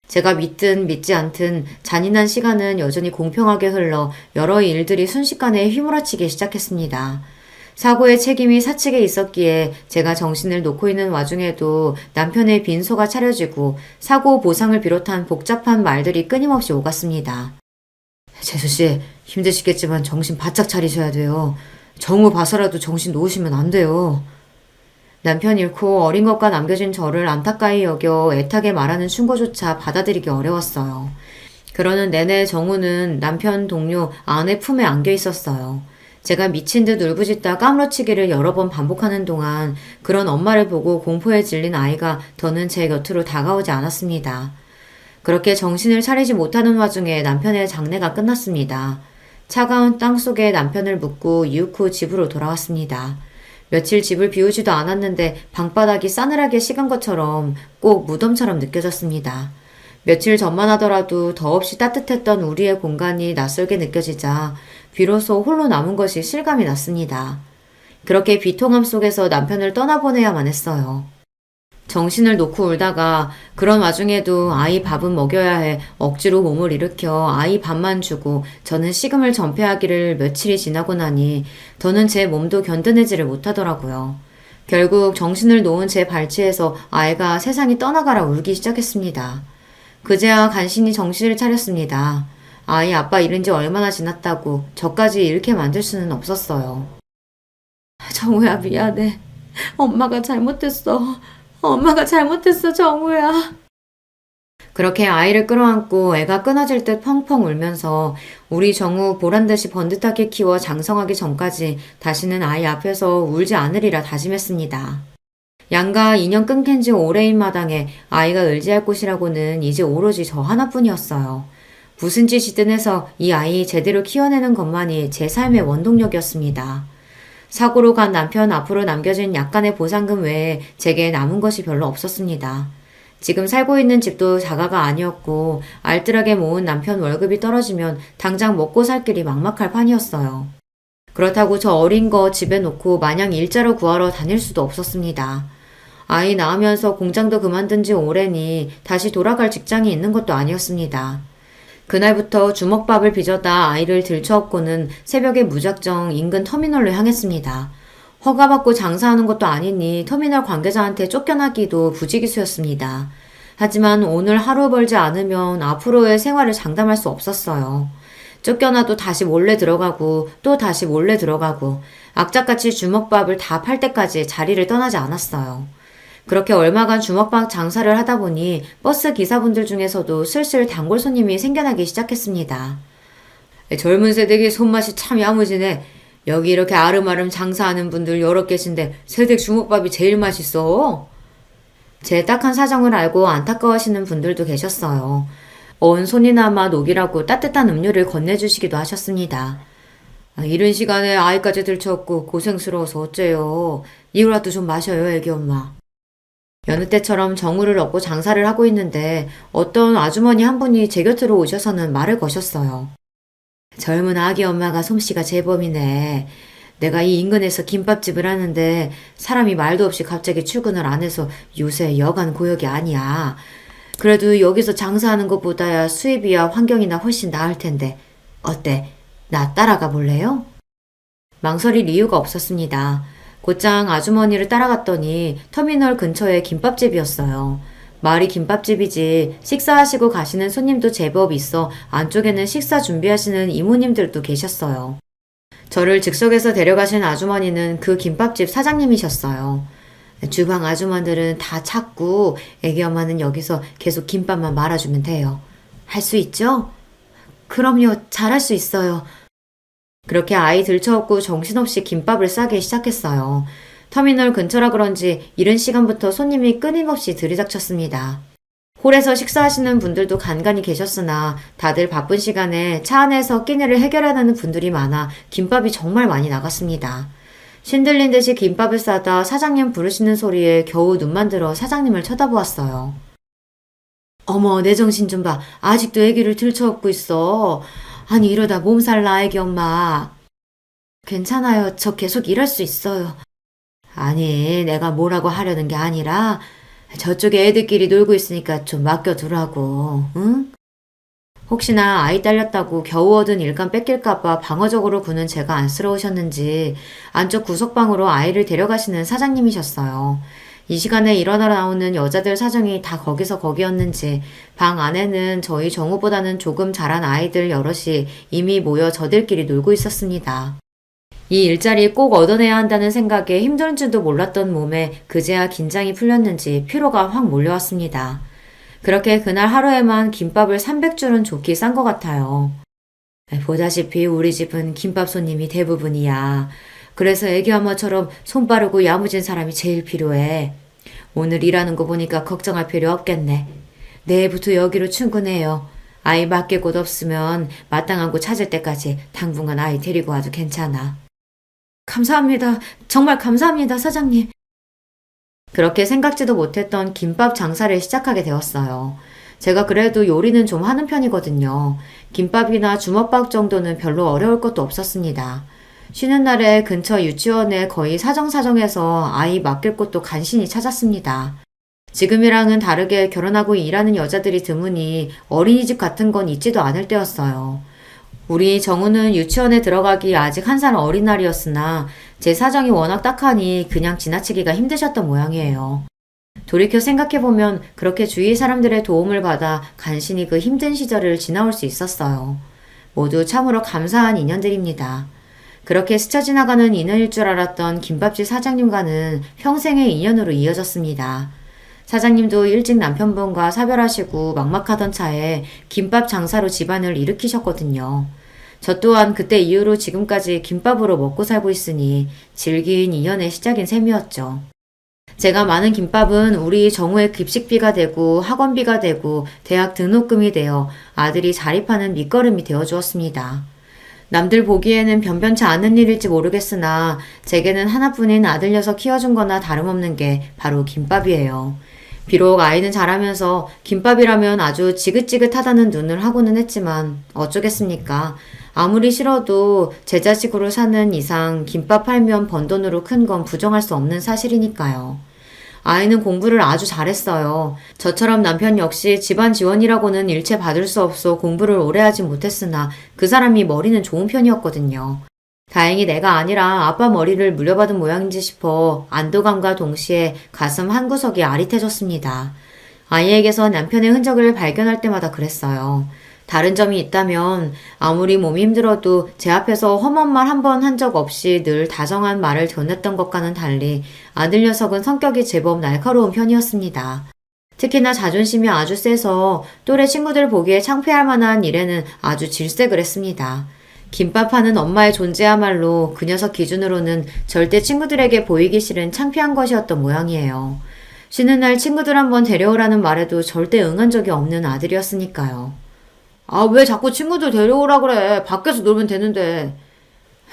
제가 믿든 믿지 않든 잔인한 시간은 여전히 공평하게 흘러 여러 일들이 순식간에 휘몰아치기 시작했습니다. 사고의 책임이 사측에 있었기에 제가 정신을 놓고 있는 와중에도 남편의 빈소가 차려지고 사고 보상을 비롯한 복잡한 말들이 끊임없이 오갔습니다. 재수씨, 힘드시겠지만 정신 바짝 차리셔야 돼요. 정우 봐서라도 정신 놓으시면 안 돼요. 남편 잃고 어린 것과 남겨진 저를 안타까이 여겨 애타게 말하는 충고조차 받아들이기 어려웠어요. 그러는 내내 정우는 남편 동료 아내 품에 안겨 있었어요. 제가 미친 듯 울부짖다 까무러치기를 여러 번 반복하는 동안 그런 엄마를 보고 공포에 질린 아이가 더는 제 곁으로 다가오지 않았습니다. 그렇게 정신을 차리지 못하는 와중에 남편의 장례가 끝났습니다. 차가운 땅 속에 남편을 묻고 이윽 후 집으로 돌아왔습니다. 며칠 집을 비우지도 않았는데 방바닥이 싸늘하게 식은 것처럼 꼭 무덤처럼 느껴졌습니다. 며칠 전만 하더라도 더없이 따뜻했던 우리의 공간이 낯설게 느껴지자 비로소 홀로 남은 것이 실감이 났습니다. 그렇게 비통함 속에서 남편을 떠나보내야만 했어요. 정신을 놓고 울다가 그런 와중에도 아이 밥은 먹여야 해 억지로 몸을 일으켜 아이 밥만 주고 저는 식음을 전폐하기를 며칠이 지나고 나니 더는 제 몸도 견뎌내지를 못하더라고요. 결국 정신을 놓은 제 발치에서 아이가 세상이 떠나가라 울기 시작했습니다. 그제야 간신히 정신을 차렸습니다. 아이 아빠 잃은 지 얼마나 지났다고 저까지 잃게 만들 수는 없었어요. 정우야 미안해. 엄마가 잘못했어. 엄마가 잘못했어, 정우야. 그렇게 아이를 끌어안고 애가 끊어질 듯 펑펑 울면서 우리 정우 보란듯이 번듯하게 키워 장성하기 전까지 다시는 아이 앞에서 울지 않으리라 다짐했습니다. 양가 인연 끊긴 지 오래인 마당에 아이가 의지할 곳이라고는 이제 오로지 저 하나뿐이었어요. 무슨 짓이든 해서 이 아이 제대로 키워내는 것만이 제 삶의 원동력이었습니다. 사고로 간 남편 앞으로 남겨진 약간의 보상금 외에 제게 남은 것이 별로 없었습니다. 지금 살고 있는 집도 자가가 아니었고 알뜰하게 모은 남편 월급이 떨어지면 당장 먹고 살 길이 막막할 판이었어요. 그렇다고 저 어린 거 집에 놓고 마냥 일자로 구하러 다닐 수도 없었습니다. 아이 낳으면서 공장도 그만둔 지 오래니 다시 돌아갈 직장이 있는 것도 아니었습니다. 그날부터 주먹밥을 빚어다 아이를 들쳐업고는 새벽에 무작정 인근 터미널로 향했습니다. 허가받고 장사하는 것도 아니니 터미널 관계자한테 쫓겨나기도 부지기수였습니다. 하지만 오늘 하루 벌지 않으면 앞으로의 생활을 장담할 수 없었어요. 쫓겨나도 다시 몰래 들어가고 또 다시 몰래 들어가고 악착같이 주먹밥을 다 팔 때까지 자리를 떠나지 않았어요. 그렇게 얼마간 주먹밥 장사를 하다 보니 버스 기사분들 중에서도 슬슬 단골 손님이 생겨나기 시작했습니다. 젊은 세대기 손맛이 참 야무지네. 여기 이렇게 아름아름 장사하는 분들 여러 계신데 세댁 주먹밥이 제일 맛있어. 제 딱한 사정을 알고 안타까워하시는 분들도 계셨어요. 온 손이나마 녹이라고 따뜻한 음료를 건네주시기도 하셨습니다. 이른 시간에 아이까지 들쳐업고 고생스러워서 어째요. 이거라도 좀 마셔요, 애기 엄마. 여느 때처럼 정우를 얻고 장사를 하고 있는데 어떤 아주머니 한 분이 제 곁으로 오셔서는 말을 거셨어요. 젊은 아기 엄마가 솜씨가 제법이네. 내가 이 인근에서 김밥집을 하는데 사람이 말도 없이 갑자기 출근을 안 해서 요새 여간 고역이 아니야. 그래도 여기서 장사하는 것보다야 수입이야 환경이나 훨씬 나을 텐데 어때? 나 따라가 볼래요? 망설일 이유가 없었습니다. 곧장 아주머니를 따라갔더니 터미널 근처에 김밥집이었어요. 말이 김밥집이지 식사하시고 가시는 손님도 제법 있어 안쪽에는 식사 준비하시는 이모님들도 계셨어요. 저를 즉석에서 데려가신 아주머니는 그 김밥집 사장님이셨어요. 주방 아주머니들은 다 찾고 애기 엄마는 여기서 계속 김밥만 말아주면 돼요. 할 수 있죠? 그럼요, 잘할 수 있어요. 그렇게 아이 들쳐업고 정신없이 김밥을 싸기 시작했어요. 터미널 근처라 그런지 이른 시간부터 손님이 끊임없이 들이닥쳤습니다. 홀에서 식사하시는 분들도 간간히 계셨으나 다들 바쁜 시간에 차 안에서 끼니를 해결하는 분들이 많아 김밥이 정말 많이 나갔습니다. 신들린 듯이 김밥을 싸다 사장님 부르시는 소리에 겨우 눈만 들어 사장님을 쳐다보았어요. 어머, 내 정신 좀 봐. 아직도 애기를 들쳐업고 있어. 아니, 이러다 몸살 나, 애기 엄마. 괜찮아요. 저 계속 일할 수 있어요. 아니, 내가 뭐라고 하려는 게 아니라 저쪽에 애들끼리 놀고 있으니까 좀 맡겨두라고, 응? 혹시나 아이 딸렸다고 겨우 얻은 일감 뺏길까봐 방어적으로 구는 제가 안쓰러우셨는지 안쪽 구석방으로 아이를 데려가시는 사장님이셨어요. 이 시간에 일어나 나오는 여자들 사정이 다 거기서 거기였는지 방 안에는 저희 정우보다는 조금 자란 아이들 여럿이 이미 모여 저들끼리 놀고 있었습니다. 이 일자리 꼭 얻어내야 한다는 생각에 힘든 줄도 몰랐던 몸에 그제야 긴장이 풀렸는지 피로가 확 몰려왔습니다. 그렇게 그날 하루에만 김밥을 300줄은 좋게 싼 것 같아요. 보다시피 우리 집은 김밥 손님이 대부분이야. 그래서 애기 엄마처럼 손 빠르고 야무진 사람이 제일 필요해. 오늘 일하는 거 보니까 걱정할 필요 없겠네. 내일부터 여기로 출근해요. 아이 맡길 곳 없으면 마땅한 곳 찾을 때까지 당분간 아이 데리고 와도 괜찮아. 감사합니다. 정말 감사합니다, 사장님. 그렇게 생각지도 못했던 김밥 장사를 시작하게 되었어요. 제가 그래도 요리는 좀 하는 편이거든요. 김밥이나 주먹밥 정도는 별로 어려울 것도 없었습니다. 쉬는 날에 근처 유치원에 거의 사정사정해서 아이 맡길 곳도 간신히 찾았습니다. 지금이랑은 다르게 결혼하고 일하는 여자들이 드무니 어린이집 같은 건 있지도 않을 때였어요. 우리 정우는 유치원에 들어가기 아직 1살 어린 날이었으나 제 사정이 워낙 딱하니 그냥 지나치기가 힘드셨던 모양이에요. 돌이켜 생각해보면 그렇게 주위 사람들의 도움을 받아 간신히 그 힘든 시절을 지나올 수 있었어요. 모두 참으로 감사한 인연들입니다. 그렇게 스쳐 지나가는 인연일 줄 알았던 김밥집 사장님과는 평생의 인연으로 이어졌습니다. 사장님도 일찍 남편분과 사별하시고 막막하던 차에 김밥 장사로 집안을 일으키셨거든요. 저 또한 그때 이후로 지금까지 김밥으로 먹고 살고 있으니 질긴 인연의 시작인 셈이었죠. 제가 많은 김밥은 우리 정우의 급식비가 되고 학원비가 되고 대학 등록금이 되어 아들이 자립하는 밑거름이 되어 주었습니다. 남들 보기에는 변변치 않은 일일지 모르겠으나 제게는 하나뿐인 아들 녀석 키워준 거나 다름없는 게 바로 김밥이에요. 비록 아이는 자라면서 김밥이라면 아주 지긋지긋하다는 눈을 하고는 했지만 어쩌겠습니까? 아무리 싫어도 제 자식으로 사는 이상 김밥 팔면 번 돈으로 큰 건 부정할 수 없는 사실이니까요. 아이는 공부를 아주 잘했어요. 저처럼 남편 역시 집안 지원이라고는 일체 받을 수 없어 공부를 오래 하지 못했으나 그 사람이 머리는 좋은 편이었거든요. 다행히 내가 아니라 아빠 머리를 물려받은 모양인지 싶어 안도감과 동시에 가슴 한구석이 아릿해졌습니다. 아이에게서 남편의 흔적을 발견할 때마다 그랬어요. 다른 점이 있다면 아무리 몸이 힘들어도 제 앞에서 험한 말 한 번 한 적 없이 늘 다정한 말을 전했던 것과는 달리 아들 녀석은 성격이 제법 날카로운 편이었습니다. 특히나 자존심이 아주 세서 또래 친구들 보기에 창피할 만한 일에는 아주 질색을 했습니다. 김밥 하는 엄마의 존재야말로 그 녀석 기준으로는 절대 친구들에게 보이기 싫은 창피한 것이었던 모양이에요. 쉬는 날 친구들 한번 데려오라는 말에도 절대 응한 적이 없는 아들이었으니까요. 아, 왜 자꾸 친구들 데려오라 그래? 밖에서 놀면 되는데.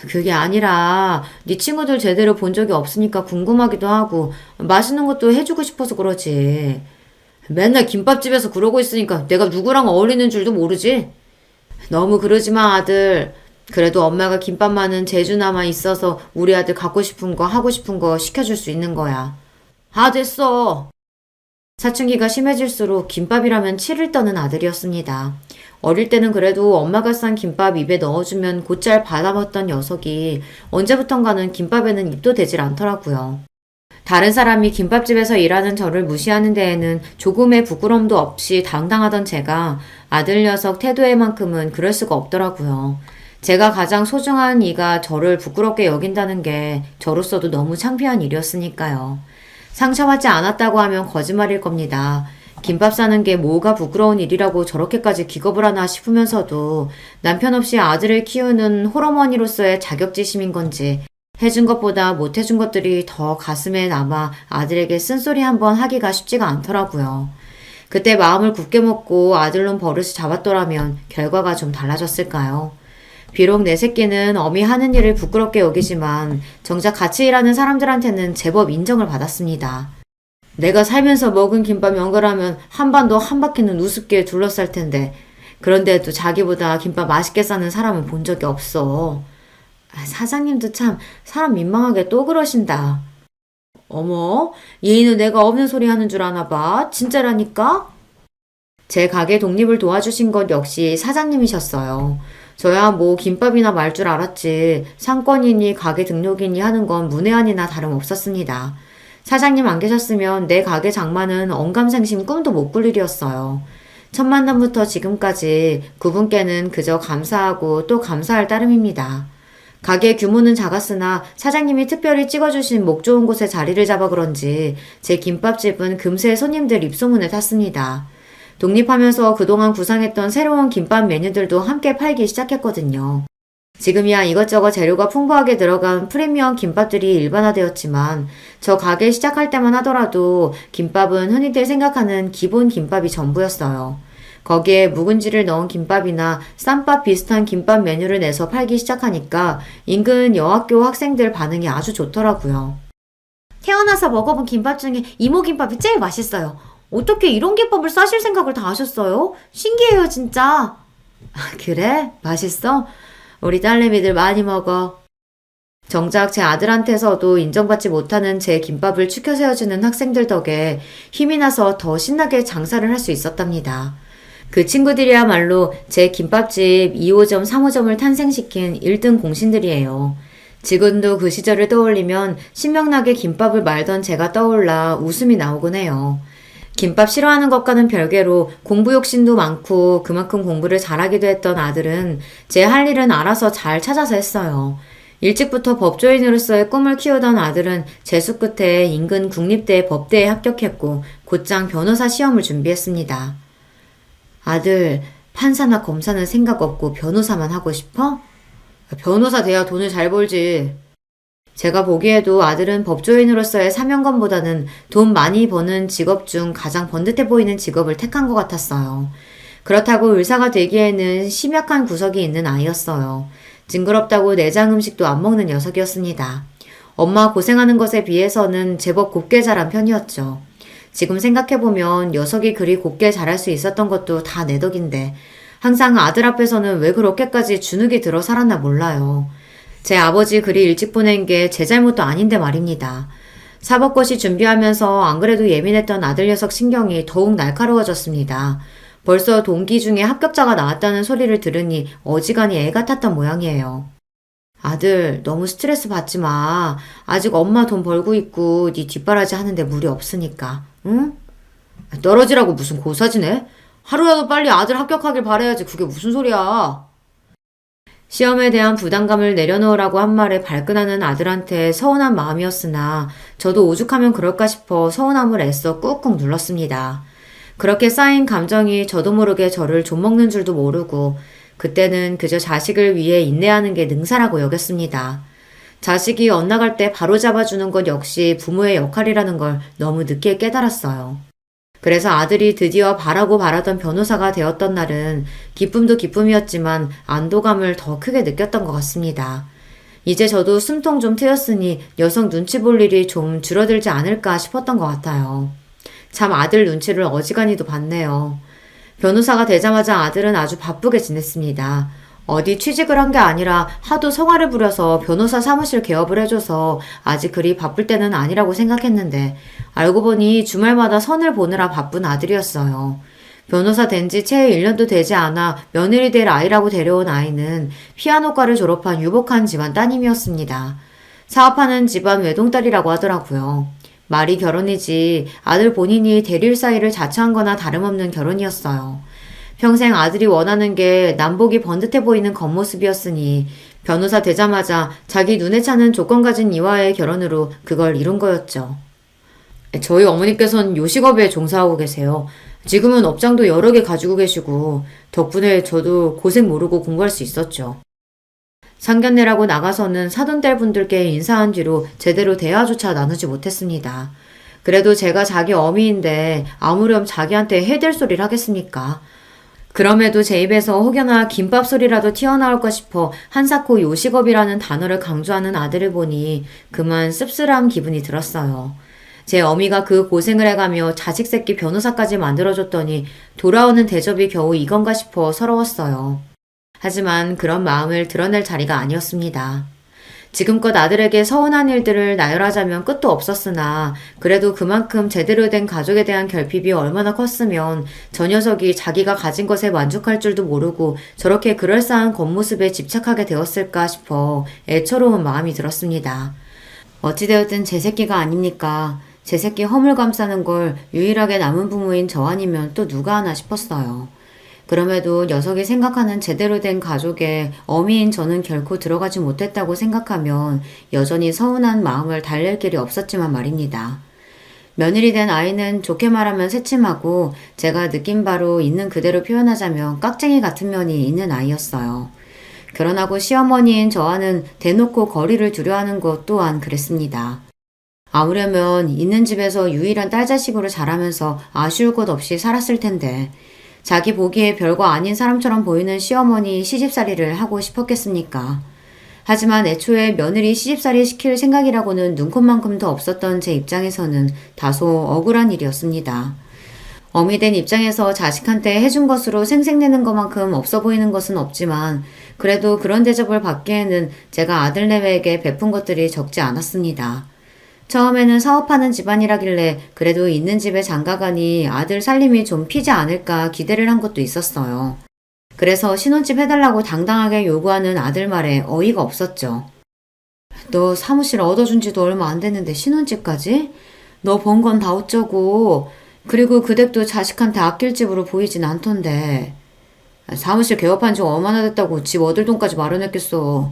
그게 아니라 네 친구들 제대로 본 적이 없으니까 궁금하기도 하고 맛있는 것도 해주고 싶어서 그러지. 맨날 김밥집에서 그러고 있으니까 내가 누구랑 어울리는 줄도 모르지? 너무 그러지 마, 아들. 그래도 엄마가 김밥만은 재주나마 있어서 우리 아들 갖고 싶은 거 하고 싶은 거 시켜줄 수 있는 거야. 아, 됐어. 사춘기가 심해질수록 김밥이라면 치를 떠는 아들이었습니다. 어릴 때는 그래도 엄마가 싼 김밥 입에 넣어주면 곧잘 받아먹던 녀석이 언제부턴가는 김밥에는 입도 대질 않더라고요. 다른 사람이 김밥집에서 일하는 저를 무시하는 데에는 조금의 부끄러움도 없이 당당하던 제가 아들 녀석 태도에만큼은 그럴 수가 없더라고요. 제가 가장 소중한 이가 저를 부끄럽게 여긴다는 게 저로서도 너무 창피한 일이었으니까요. 상처받지 않았다고 하면 거짓말일 겁니다. 김밥 싸는 게 뭐가 부끄러운 일이라고 저렇게까지 기겁을 하나 싶으면서도 남편 없이 아들을 키우는 홀어머니로서의 자격지심인 건지 해준 것보다 못해준 것들이 더 가슴에 남아 아들에게 쓴소리 한번 하기가 쉽지가 않더라고요. 그때 마음을 굳게 먹고 아들놈 버릇을 잡았더라면 결과가 좀 달라졌을까요? 비록 내 새끼는 어미 하는 일을 부끄럽게 여기지만 정작 같이 일하는 사람들한테는 제법 인정을 받았습니다. 내가 살면서 먹은 김밥 연결하면 한반도 한 바퀴는 우습게 둘러쌀 텐데 그런데도 자기보다 김밥 맛있게 싸는 사람은 본 적이 없어. 사장님도 참 사람 민망하게 또 그러신다. 어머, 얘는 내가 없는 소리 하는 줄 아나 봐. 진짜라니까? 제 가게 독립을 도와주신 것 역시 사장님이셨어요. 저야 뭐 김밥이나 말 줄 알았지 상권이니 가게 등록이니 하는 건 문외한이나 다름없었습니다. 사장님 안 계셨으면 내 가게 장만은 언감생심 꿈도 못 꿀 일이었어요. 첫 만남부터 지금까지 그분께는 그저 감사하고 또 감사할 따름입니다. 가게 규모는 작았으나 사장님이 특별히 찍어주신 목 좋은 곳에 자리를 잡아 그런지 제 김밥집은 금세 손님들 입소문을 탔습니다. 독립하면서 그동안 구상했던 새로운 김밥 메뉴들도 함께 팔기 시작했거든요. 지금이야 이것저것 재료가 풍부하게 들어간 프리미엄 김밥들이 일반화되었지만 저 가게 시작할 때만 하더라도 김밥은 흔히들 생각하는 기본 김밥이 전부였어요. 거기에 묵은지를 넣은 김밥이나 쌈밥 비슷한 김밥 메뉴를 내서 팔기 시작하니까 인근 여학교 학생들 반응이 아주 좋더라고요. 태어나서 먹어본 김밥 중에 이모김밥이 제일 맛있어요. 어떻게 이런 김밥을 싸실 생각을 다 하셨어요? 신기해요, 진짜. 그래? 맛있어? 우리 딸내미들 많이 먹어. 정작 제 아들한테서도 인정받지 못하는 제 김밥을 추켜 세워주는 학생들 덕에 힘이 나서 더 신나게 장사를 할 수 있었답니다. 그 친구들이야말로 제 김밥집 2호점, 3호점을 탄생시킨 1등 공신들이에요. 지금도 그 시절을 떠올리면 신명나게 김밥을 말던 제가 떠올라 웃음이 나오곤 해요. 김밥 싫어하는 것과는 별개로 공부 욕심도 많고 그만큼 공부를 잘하기도 했던 아들은 제 할 일은 알아서 잘 찾아서 했어요. 일찍부터 법조인으로서의 꿈을 키우던 아들은 재수 끝에 인근 국립대 법대에 합격했고 곧장 변호사 시험을 준비했습니다. 아들, 판사나 검사는 생각 없고 변호사만 하고 싶어? 변호사 돼야 돈을 잘 벌지. 제가 보기에도 아들은 법조인으로서의 사명감보다는 돈 많이 버는 직업 중 가장 번듯해 보이는 직업을 택한 것 같았어요. 그렇다고 의사가 되기에는 심약한 구석이 있는 아이였어요. 징그럽다고 내장 음식도 안 먹는 녀석이었습니다. 엄마 고생하는 것에 비해서는 제법 곱게 자란 편이었죠. 지금 생각해보면 녀석이 그리 곱게 자랄 수 있었던 것도 다 내 덕인데 항상 아들 앞에서는 왜 그렇게까지 주눅이 들어 살았나 몰라요. 제 아버지 그리 일찍 보낸 게 제 잘못도 아닌데 말입니다. 사법고시 준비하면서 안 그래도 예민했던 아들 녀석 신경이 더욱 날카로워졌습니다. 벌써 동기 중에 합격자가 나왔다는 소리를 들으니 어지간히 애가 탔던 모양이에요. 아들, 너무 스트레스 받지 마. 아직 엄마 돈 벌고 있고 네 뒷바라지 하는데 무리 없으니까. 응? 떨어지라고 무슨 고사지네? 하루라도 빨리 아들 합격하길 바라야지. 그게 무슨 소리야. 시험에 대한 부담감을 내려놓으라고 한 말에 발끈하는 아들한테 서운한 마음이었으나 저도 오죽하면 그럴까 싶어 서운함을 애써 꾹꾹 눌렀습니다. 그렇게 쌓인 감정이 저도 모르게 저를 좀먹는 줄도 모르고 그때는 그저 자식을 위해 인내하는 게 능사라고 여겼습니다. 자식이 엇나갈 때 바로 잡아주는 것 역시 부모의 역할이라는 걸 너무 늦게 깨달았어요. 그래서 아들이 드디어 바라고 바라던 변호사가 되었던 날은 기쁨도 기쁨이었지만 안도감을 더 크게 느꼈던 것 같습니다. 이제 저도 숨통 좀 트였으니 녀석 눈치 볼 일이 좀 줄어들지 않을까 싶었던 것 같아요. 참 아들 눈치를 어지간히도 봤네요. 변호사가 되자마자 아들은 아주 바쁘게 지냈습니다. 어디 취직을 한 게 아니라 하도 성화를 부려서 변호사 사무실 개업을 해줘서 아직 그리 바쁠 때는 아니라고 생각했는데 알고 보니 주말마다 선을 보느라 바쁜 아들이었어요. 변호사 된 지 채 1년도 되지 않아 며느리 될 아이라고 데려온 아이는 피아노과를 졸업한 유복한 집안 따님이었습니다. 사업하는 집안 외동딸이라고 하더라고요. 말이 결혼이지 아들 본인이 대릴 사이를 자처한 거나 다름없는 결혼이었어요. 평생 아들이 원하는 게 남복이 번듯해 보이는 겉모습이었으니 변호사 되자마자 자기 눈에 차는 조건 가진 이와의 결혼으로 그걸 이룬 거였죠. 저희 어머니께서는 요식업에 종사하고 계세요. 지금은 업장도 여러 개 가지고 계시고 덕분에 저도 고생 모르고 공부할 수 있었죠. 상견례라고 나가서는 사돈딸 분들께 인사한 뒤로 제대로 대화조차 나누지 못했습니다. 그래도 제가 자기 어미인데 아무렴 자기한테 해댈 소리를 하겠습니까? 그럼에도 제 입에서 혹여나 김밥 소리라도 튀어나올까 싶어 한사코 요식업이라는 단어를 강조하는 아들을 보니 그만 씁쓸한 기분이 들었어요. 제 어미가 그 고생을 해가며 자식 새끼 변호사까지 만들어줬더니 돌아오는 대접이 겨우 이건가 싶어 서러웠어요. 하지만 그런 마음을 드러낼 자리가 아니었습니다. 지금껏 아들에게 서운한 일들을 나열하자면 끝도 없었으나 그래도 그만큼 제대로 된 가족에 대한 결핍이 얼마나 컸으면 저 녀석이 자기가 가진 것에 만족할 줄도 모르고 저렇게 그럴싸한 겉모습에 집착하게 되었을까 싶어 애처로운 마음이 들었습니다. 어찌되었든 제 새끼가 아닙니까? 제 새끼 허물 감싸는 걸 유일하게 남은 부모인 저 아니면 또 누가 하나 싶었어요. 그럼에도 녀석이 생각하는 제대로 된 가족에 어미인 저는 결코 들어가지 못했다고 생각하면 여전히 서운한 마음을 달랠 길이 없었지만 말입니다. 며느리 된 아이는 좋게 말하면 새침하고 제가 느낀 바로 있는 그대로 표현하자면 깍쟁이 같은 면이 있는 아이였어요. 결혼하고 시어머니인 저와는 대놓고 거리를 두려워하는 것 또한 그랬습니다. 아무려면 있는 집에서 유일한 딸 자식으로 자라면서 아쉬울 것 없이 살았을 텐데 자기 보기에 별거 아닌 사람처럼 보이는 시어머니 시집살이를 하고 싶었겠습니까? 하지만 애초에 며느리 시집살이 시킬 생각이라고는 눈꼽만큼도 없었던 제 입장에서는 다소 억울한 일이었습니다. 어미 된 입장에서 자식한테 해준 것으로 생색내는 것만큼 없어 보이는 것은 없지만 그래도 그런 대접을 받기에는 제가 아들내외에게 베푼 것들이 적지 않았습니다. 처음에는 사업하는 집안이라길래 그래도 있는 집에 장가가니 아들 살림이 좀 피지 않을까 기대를 한 것도 있었어요. 그래서 신혼집 해달라고 당당하게 요구하는 아들 말에 어이가 없었죠. 너 사무실 얻어준 지도 얼마 안 됐는데 신혼집까지? 너 번 건 다 어쩌고. 그리고 그 댁도 자식한테 아낄 집으로 보이진 않던데. 사무실 개업한 지 얼마나 됐다고 집 얻을 돈까지 마련했겠어.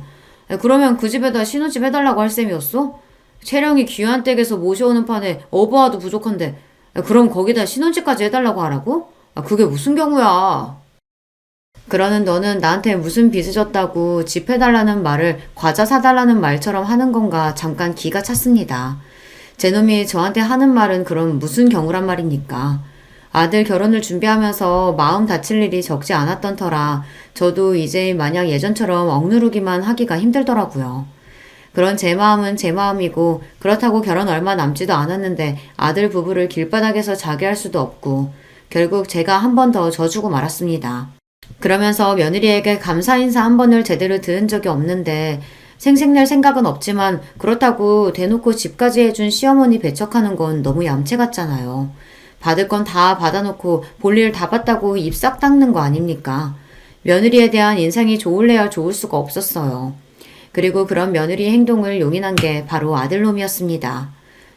그러면 그 집에다 신혼집 해달라고 할 셈이었어? 채령이 귀한 댁에서 모셔오는 판에 어부와도 부족한데 그럼 거기다 신혼집까지 해달라고 하라고? 그게 무슨 경우야. 그러는 너는 나한테 무슨 빚을 졌다고 집 해달라는 말을 과자 사달라는 말처럼 하는 건가 잠깐 기가 찼습니다. 제 놈이 저한테 하는 말은 그럼 무슨 경우란 말입니까? 아들 결혼을 준비하면서 마음 다칠 일이 적지 않았던 터라 저도 이제 마냥 예전처럼 억누르기만 하기가 힘들더라고요. 그런 제 마음은 제 마음이고 그렇다고 결혼 얼마 남지도 않았는데 아들 부부를 길바닥에서 자게 할 수도 없고 결국 제가 한 번 더 져주고 말았습니다. 그러면서 며느리에게 감사 인사 한 번을 제대로 들은 적이 없는데 생색낼 생각은 없지만 그렇다고 대놓고 집까지 해준 시어머니 배척하는 건 너무 얌체 같잖아요. 받을 건 다 받아놓고 볼일 다 봤다고 입 싹 닦는 거 아닙니까? 며느리에 대한 인상이 좋을래야 좋을 수가 없었어요. 그리고 그런 며느리 행동을 용인한 게 바로 아들놈이었습니다.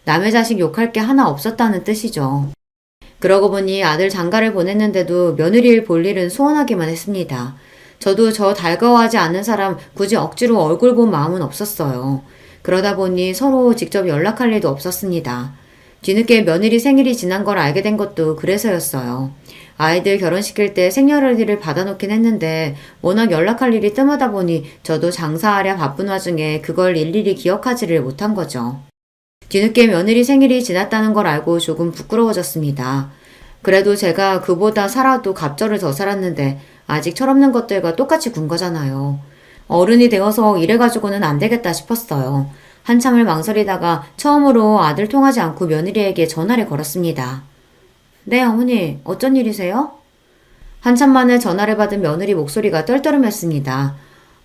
남의 자식 욕할 게 하나 없었다는 뜻이죠. 그러고 보니 아들 장가를 보냈는데도 며느리를 볼 일은 소원하기만 했습니다. 저도 저 달가워하지 않는 사람 굳이 억지로 얼굴 본 마음은 없었어요. 그러다 보니 서로 직접 연락할 일도 없었습니다. 뒤늦게 며느리 생일이 지난 걸 알게 된 것도 그래서였어요. 아이들 결혼시킬 때 생년월일을 받아놓긴 했는데 워낙 연락할 일이 뜸하다 보니 저도 장사하랴 바쁜 와중에 그걸 일일이 기억하지를 못한 거죠. 뒤늦게 며느리 생일이 지났다는 걸 알고 조금 부끄러워졌습니다. 그래도 제가 그보다 살아도 갑절을 더 살았는데 아직 철없는 것들과 똑같이 군 거잖아요. 어른이 되어서 이래가지고는 안 되겠다 싶었어요. 한참을 망설이다가 처음으로 아들 통하지 않고 며느리에게 전화를 걸었습니다. 네, 어머니, 어쩐 일이세요? 한참 만에 전화를 받은 며느리 목소리가 떨떠름했습니다.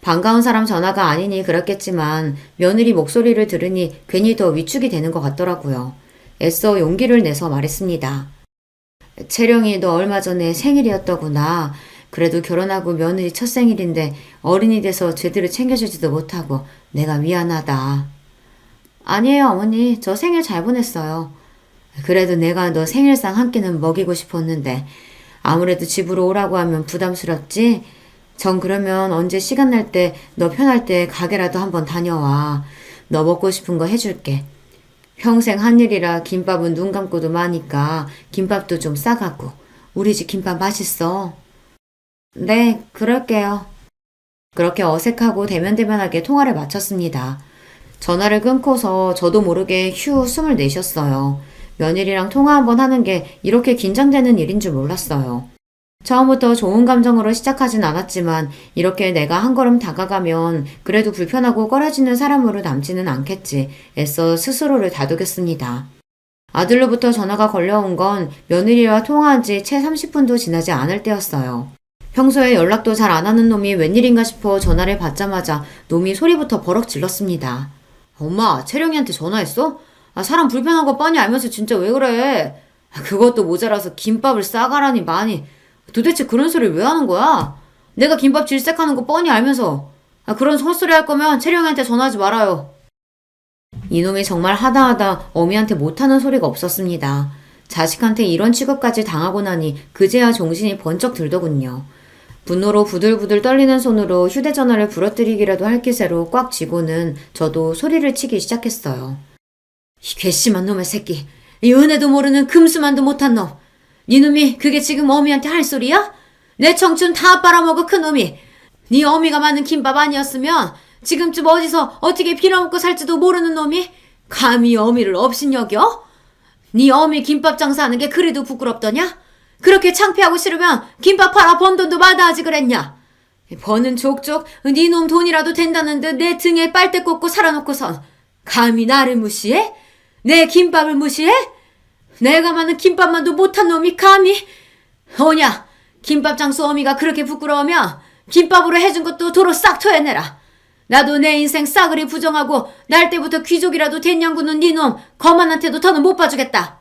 반가운 사람 전화가 아니니 그렇겠지만 며느리 목소리를 들으니 괜히 더 위축이 되는 것 같더라고요. 애써 용기를 내서 말했습니다. 채령이 너 얼마 전에 생일이었더구나. 그래도 결혼하고 며느리 첫 생일인데 어른이 돼서 제대로 챙겨주지도 못하고 내가 미안하다. 아니에요, 어머니. 저 생일 잘 보냈어요. 그래도 내가 너 생일상 한 끼는 먹이고 싶었는데 아무래도 집으로 오라고 하면 부담스럽지? 전 그러면 언제 시간 날 때 너 편할 때 가게라도 한번 다녀와. 너 먹고 싶은 거 해줄게. 평생 한 일이라 김밥은 눈 감고도 마니까 김밥도 좀 싸가고. 우리 집 김밥 맛있어. 네, 그럴게요. 그렇게 어색하고 대면대면하게 통화를 마쳤습니다. 전화를 끊고서 저도 모르게 휴 숨을 내쉬었어요. 며느리랑 통화 한번 하는 게 이렇게 긴장되는 일인 줄 몰랐어요. 처음부터 좋은 감정으로 시작하진 않았지만 이렇게 내가 한 걸음 다가가면 그래도 불편하고 꺼려지는 사람으로 남지는 않겠지 애써 스스로를 다독였습니다. 아들로부터 전화가 걸려온 건 며느리와 통화한 지 채 30분도 지나지 않을 때였어요. 평소에 연락도 잘 안 하는 놈이 웬일인가 싶어 전화를 받자마자 놈이 소리부터 버럭 질렀습니다. 엄마, 채령이한테 전화했어? 사람 불편한 거 뻔히 알면서 진짜 왜 그래? 그것도 모자라서 김밥을 싸가라니 많이. 도대체 그런 소리를 왜 하는 거야? 내가 김밥 질색하는 거 뻔히 알면서. 그런 헛소리 할 거면 채령이한테 전화하지 말아요. 이놈이 정말 하다하다 어미한테 못하는 소리가 없었습니다. 자식한테 이런 취급까지 당하고 나니 그제야 정신이 번쩍 들더군요. 분노로 부들부들 떨리는 손으로 휴대전화를 부러뜨리기라도 할 기세로 꽉 쥐고는 저도 소리를 치기 시작했어요. 이 괘씸한 놈의 새끼. 이 은혜도 모르는 금수만도 못한 놈. 니놈이 그게 지금 어미한테 할 소리야? 내 청춘 다 빨아먹어 큰 놈이. 네 어미가 만든 김밥 아니었으면 지금쯤 어디서 어떻게 빌어먹고 살지도 모르는 놈이 감히 어미를 업신여겨? 네 어미 김밥 장사하는 게 그래도 부끄럽더냐? 그렇게 창피하고 싫으면 김밥 팔아 번 돈도 마다하지 그랬냐? 버는 족족 네 놈 돈이라도 된다는 듯 내 등에 빨대 꽂고 살아놓고선 감히 나를 무시해? 내 김밥을 무시해? 내가 만든 김밥만도 못한 놈이 감히? 오냐, 김밥 장수 어미가 그렇게 부끄러우면 김밥으로 해준 것도 도로 싹 토해내라. 나도 내 인생 싸그리 부정하고 날 때부터 귀족이라도 된 년구는 니놈 거만한테도 더는 못 봐주겠다.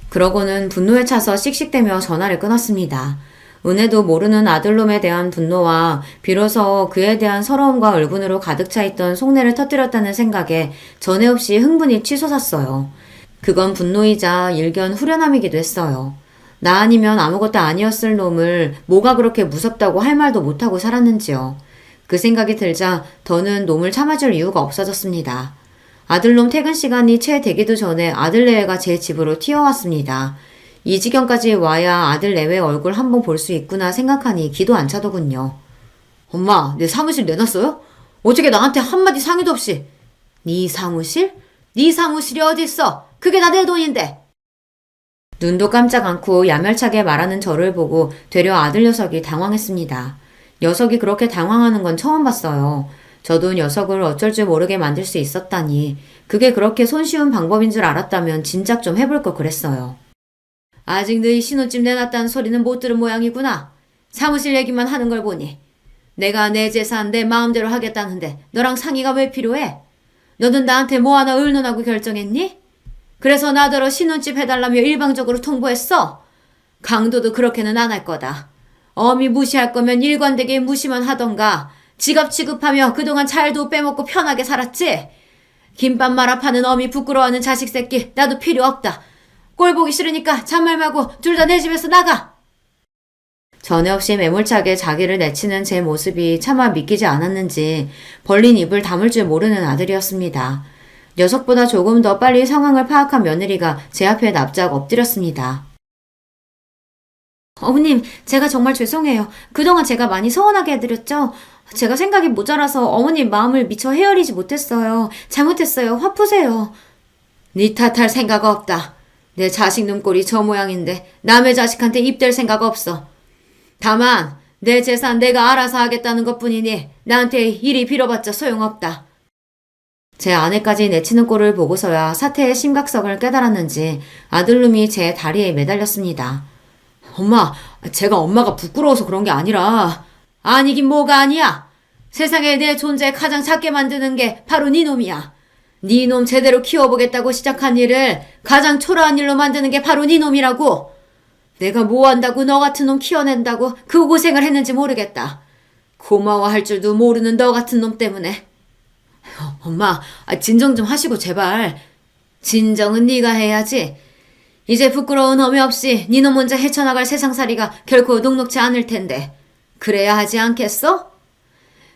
그러고는 분노에 차서 씩씩대며 전화를 끊었습니다. 은혜도 모르는 아들놈에 대한 분노와 비로소 그에 대한 서러움과 울분으로 가득 차 있던 속내를 터뜨렸다는 생각에 전에 없이 흥분이 치솟았어요. 그건 분노이자 일견 후련함이기도 했어요. 나 아니면 아무것도 아니었을 놈을 뭐가 그렇게 무섭다고 할 말도 못하고 살았는지요. 그 생각이 들자 더는 놈을 참아줄 이유가 없어졌습니다. 아들놈 퇴근 시간이 채 되기도 전에 아들 내외가 제 집으로 튀어왔습니다. 이 지경까지 와야 아들 내외 얼굴 한번 볼 수 있구나 생각하니 기도 안 차더군요. 엄마, 내 사무실 내놨어요? 어떻게 나한테 한마디 상의도 없이. 네 사무실? 네 사무실이 어딨어? 그게 다 내 돈인데. 눈도 깜짝 않고 야멸차게 말하는 저를 보고 되려 아들 녀석이 당황했습니다. 녀석이 그렇게 당황하는 건 처음 봤어요. 저도 녀석을 어쩔 줄 모르게 만들 수 있었다니 그게 그렇게 손쉬운 방법인 줄 알았다면 진작 좀 해볼 걸 그랬어요. 아직 너희 신혼집 내놨다는 소리는 못 들은 모양이구나. 사무실 얘기만 하는 걸 보니. 내가 내 재산 내 마음대로 하겠다는데 너랑 상의가 왜 필요해? 너는 나한테 뭐 하나 의논하고 결정했니? 그래서 나더러 신혼집 해달라며 일방적으로 통보했어? 강도도 그렇게는 안 할 거다. 어미 무시할 거면 일관되게 무시만 하던가 지갑 취급하며 그동안 잘도 빼먹고 편하게 살았지? 김밥 말아 파는 어미 부끄러워하는 자식 새끼 나도 필요 없다. 꼴 보기 싫으니까 잔말 말고 둘 다 내 집에서 나가. 전에 없이 매몰차게 자기를 내치는 제 모습이 차마 믿기지 않았는지 벌린 입을 다물 줄 모르는 아들이었습니다. 녀석보다 조금 더 빨리 상황을 파악한 며느리가 제 앞에 납작 엎드렸습니다. 어머님, 제가 정말 죄송해요. 그동안 제가 많이 서운하게 해드렸죠? 제가 생각이 모자라서 어머님 마음을 미처 헤아리지 못했어요. 잘못했어요. 화 푸세요. 네 탓할 생각 없다. 내 자식 눈꼴이 저 모양인데 남의 자식한테 입댈 생각 없어. 다만 내 재산 내가 알아서 하겠다는 것뿐이니 나한테 이리 빌어봤자 소용없다. 제 아내까지 내치는 꼴을 보고서야 사태의 심각성을 깨달았는지 아들놈이 제 다리에 매달렸습니다. 엄마, 제가 엄마가 부끄러워서 그런 게 아니라. 아니긴 뭐가 아니야. 세상에 내 존재 가장 작게 만드는 게 바로 네 놈이야. 네 놈 제대로 키워보겠다고 시작한 일을 가장 초라한 일로 만드는 게 바로 네 놈이라고. 내가 뭐 한다고 너 같은 놈 키워낸다고 그 고생을 했는지 모르겠다. 고마워할 줄도 모르는 너 같은 놈 때문에. 엄마, 진정 좀 하시고 제발. 진정은 네가 해야지. 이제 부끄러운 어미 없이 니놈 혼자 헤쳐나갈 세상살이가 결코 녹록지 않을 텐데 그래야 하지 않겠어?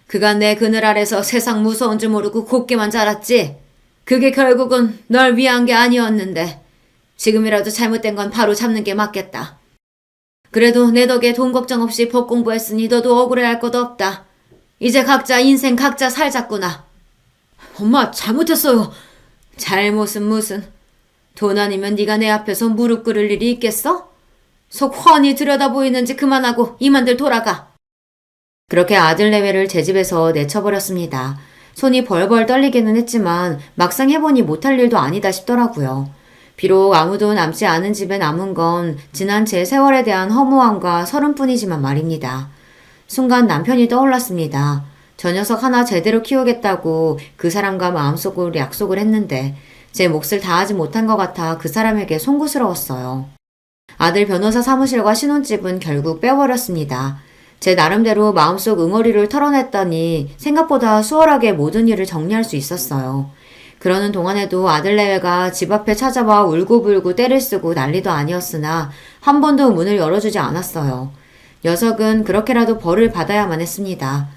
그간 내 그늘 아래서 세상 무서운 줄 모르고 곱게만 자랐지. 그게 결국은 널 위한 게 아니었는데 지금이라도 잘못된 건 바로 잡는 게 맞겠다. 그래도 내 덕에 돈 걱정 없이 법 공부했으니 너도 억울해할 것도 없다. 이제 각자 인생 각자 살자꾸나. 엄마, 잘못했어요. 잘못은 무슨. 돈 아니면 네가 내 앞에서 무릎 꿇을 일이 있겠어? 속 훤히 들여다보이는지 그만하고 이만들 돌아가. 그렇게 아들 내외를 제 집에서 내쳐버렸습니다. 손이 벌벌 떨리기는 했지만 막상 해보니 못할 일도 아니다 싶더라고요. 비록 아무도 남지 않은 집에 남은 건 지난 제 세월에 대한 허무함과 서름뿐이지만 말입니다. 순간 남편이 떠올랐습니다. 저 녀석 하나 제대로 키우겠다고 그 사람과 마음속으로 약속을 했는데 제 몫을 다하지 못한 것 같아 그 사람에게 송구스러웠어요. 아들 변호사 사무실과 신혼집은 결국 빼버렸습니다. 제 나름대로 마음속 응어리를 털어냈더니 생각보다 수월하게 모든 일을 정리할 수 있었어요. 그러는 동안에도 아들 내외가 집 앞에 찾아와 울고불고 때를 쓰고 난리도 아니었으나 한 번도 문을 열어주지 않았어요. 녀석은 그렇게라도 벌을 받아야만 했습니다.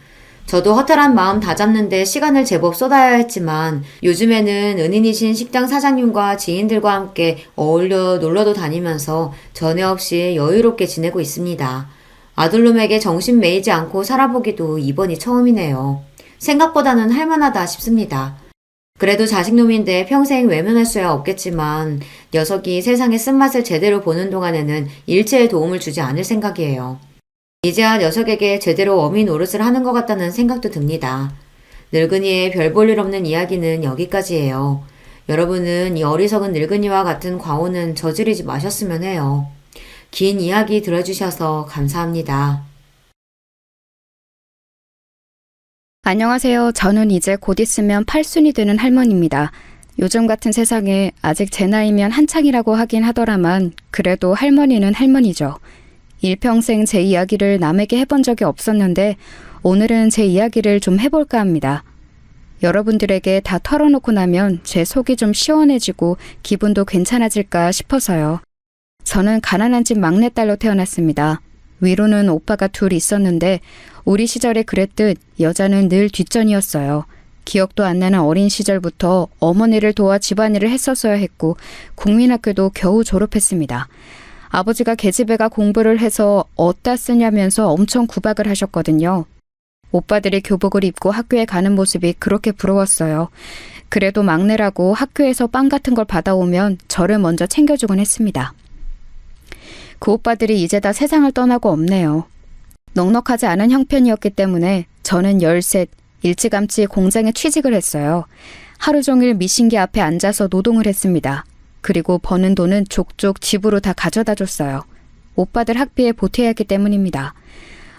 저도 허탈한 마음 다잡는데 시간을 제법 쏟아야 했지만 요즘에는 은인이신 식당 사장님과 지인들과 함께 어울려 놀러도 다니면서 전에 없이 여유롭게 지내고 있습니다. 아들놈에게 정신 매이지 않고 살아보기도 이번이 처음이네요. 생각보다는 할만하다 싶습니다. 그래도 자식놈인데 평생 외면할 수야 없겠지만 녀석이 세상의 쓴맛을 제대로 보는 동안에는 일체의 도움을 주지 않을 생각이에요. 이제야 녀석에게 제대로 어미 노릇을 하는 것 같다는 생각도 듭니다. 늙은이의 별 볼 일 없는 이야기는 여기까지예요. 여러분은 이 어리석은 늙은이와 같은 과오는 저지르지 마셨으면 해요. 긴 이야기 들어주셔서 감사합니다. 안녕하세요. 저는 이제 곧 있으면 8순이 되는 할머니입니다. 요즘 같은 세상에 아직 제 나이면 한창이라고 하긴 하더라만 그래도 할머니는 할머니죠. 일평생 제 이야기를 남에게 해본 적이 없었는데 오늘은 제 이야기를 좀 해볼까 합니다. 여러분들에게 다 털어놓고 나면 제 속이 좀 시원해지고 기분도 괜찮아질까 싶어서요. 저는 가난한 집 막내딸로 태어났습니다. 위로는 오빠가 둘 있었는데 우리 시절에 그랬듯 여자는 늘 뒷전이었어요. 기억도 안 나는 어린 시절부터 어머니를 도와 집안일을 했었어야 했고 국민학교도 겨우 졸업했습니다. 아버지가 계집애가 공부를 해서 어디다 쓰냐면서 엄청 구박을 하셨거든요. 오빠들이 교복을 입고 학교에 가는 모습이 그렇게 부러웠어요. 그래도 막내라고 학교에서 빵 같은 걸 받아오면 저를 먼저 챙겨주곤 했습니다. 그 오빠들이 이제 다 세상을 떠나고 없네요. 넉넉하지 않은 형편이었기 때문에 저는 13, 일찌감치 공장에 취직을 했어요. 하루 종일 미신기 앞에 앉아서 노동을 했습니다. 그리고 버는 돈은 족족 집으로 다 가져다 줬어요. 오빠들 학비에 보태야 했기 때문입니다.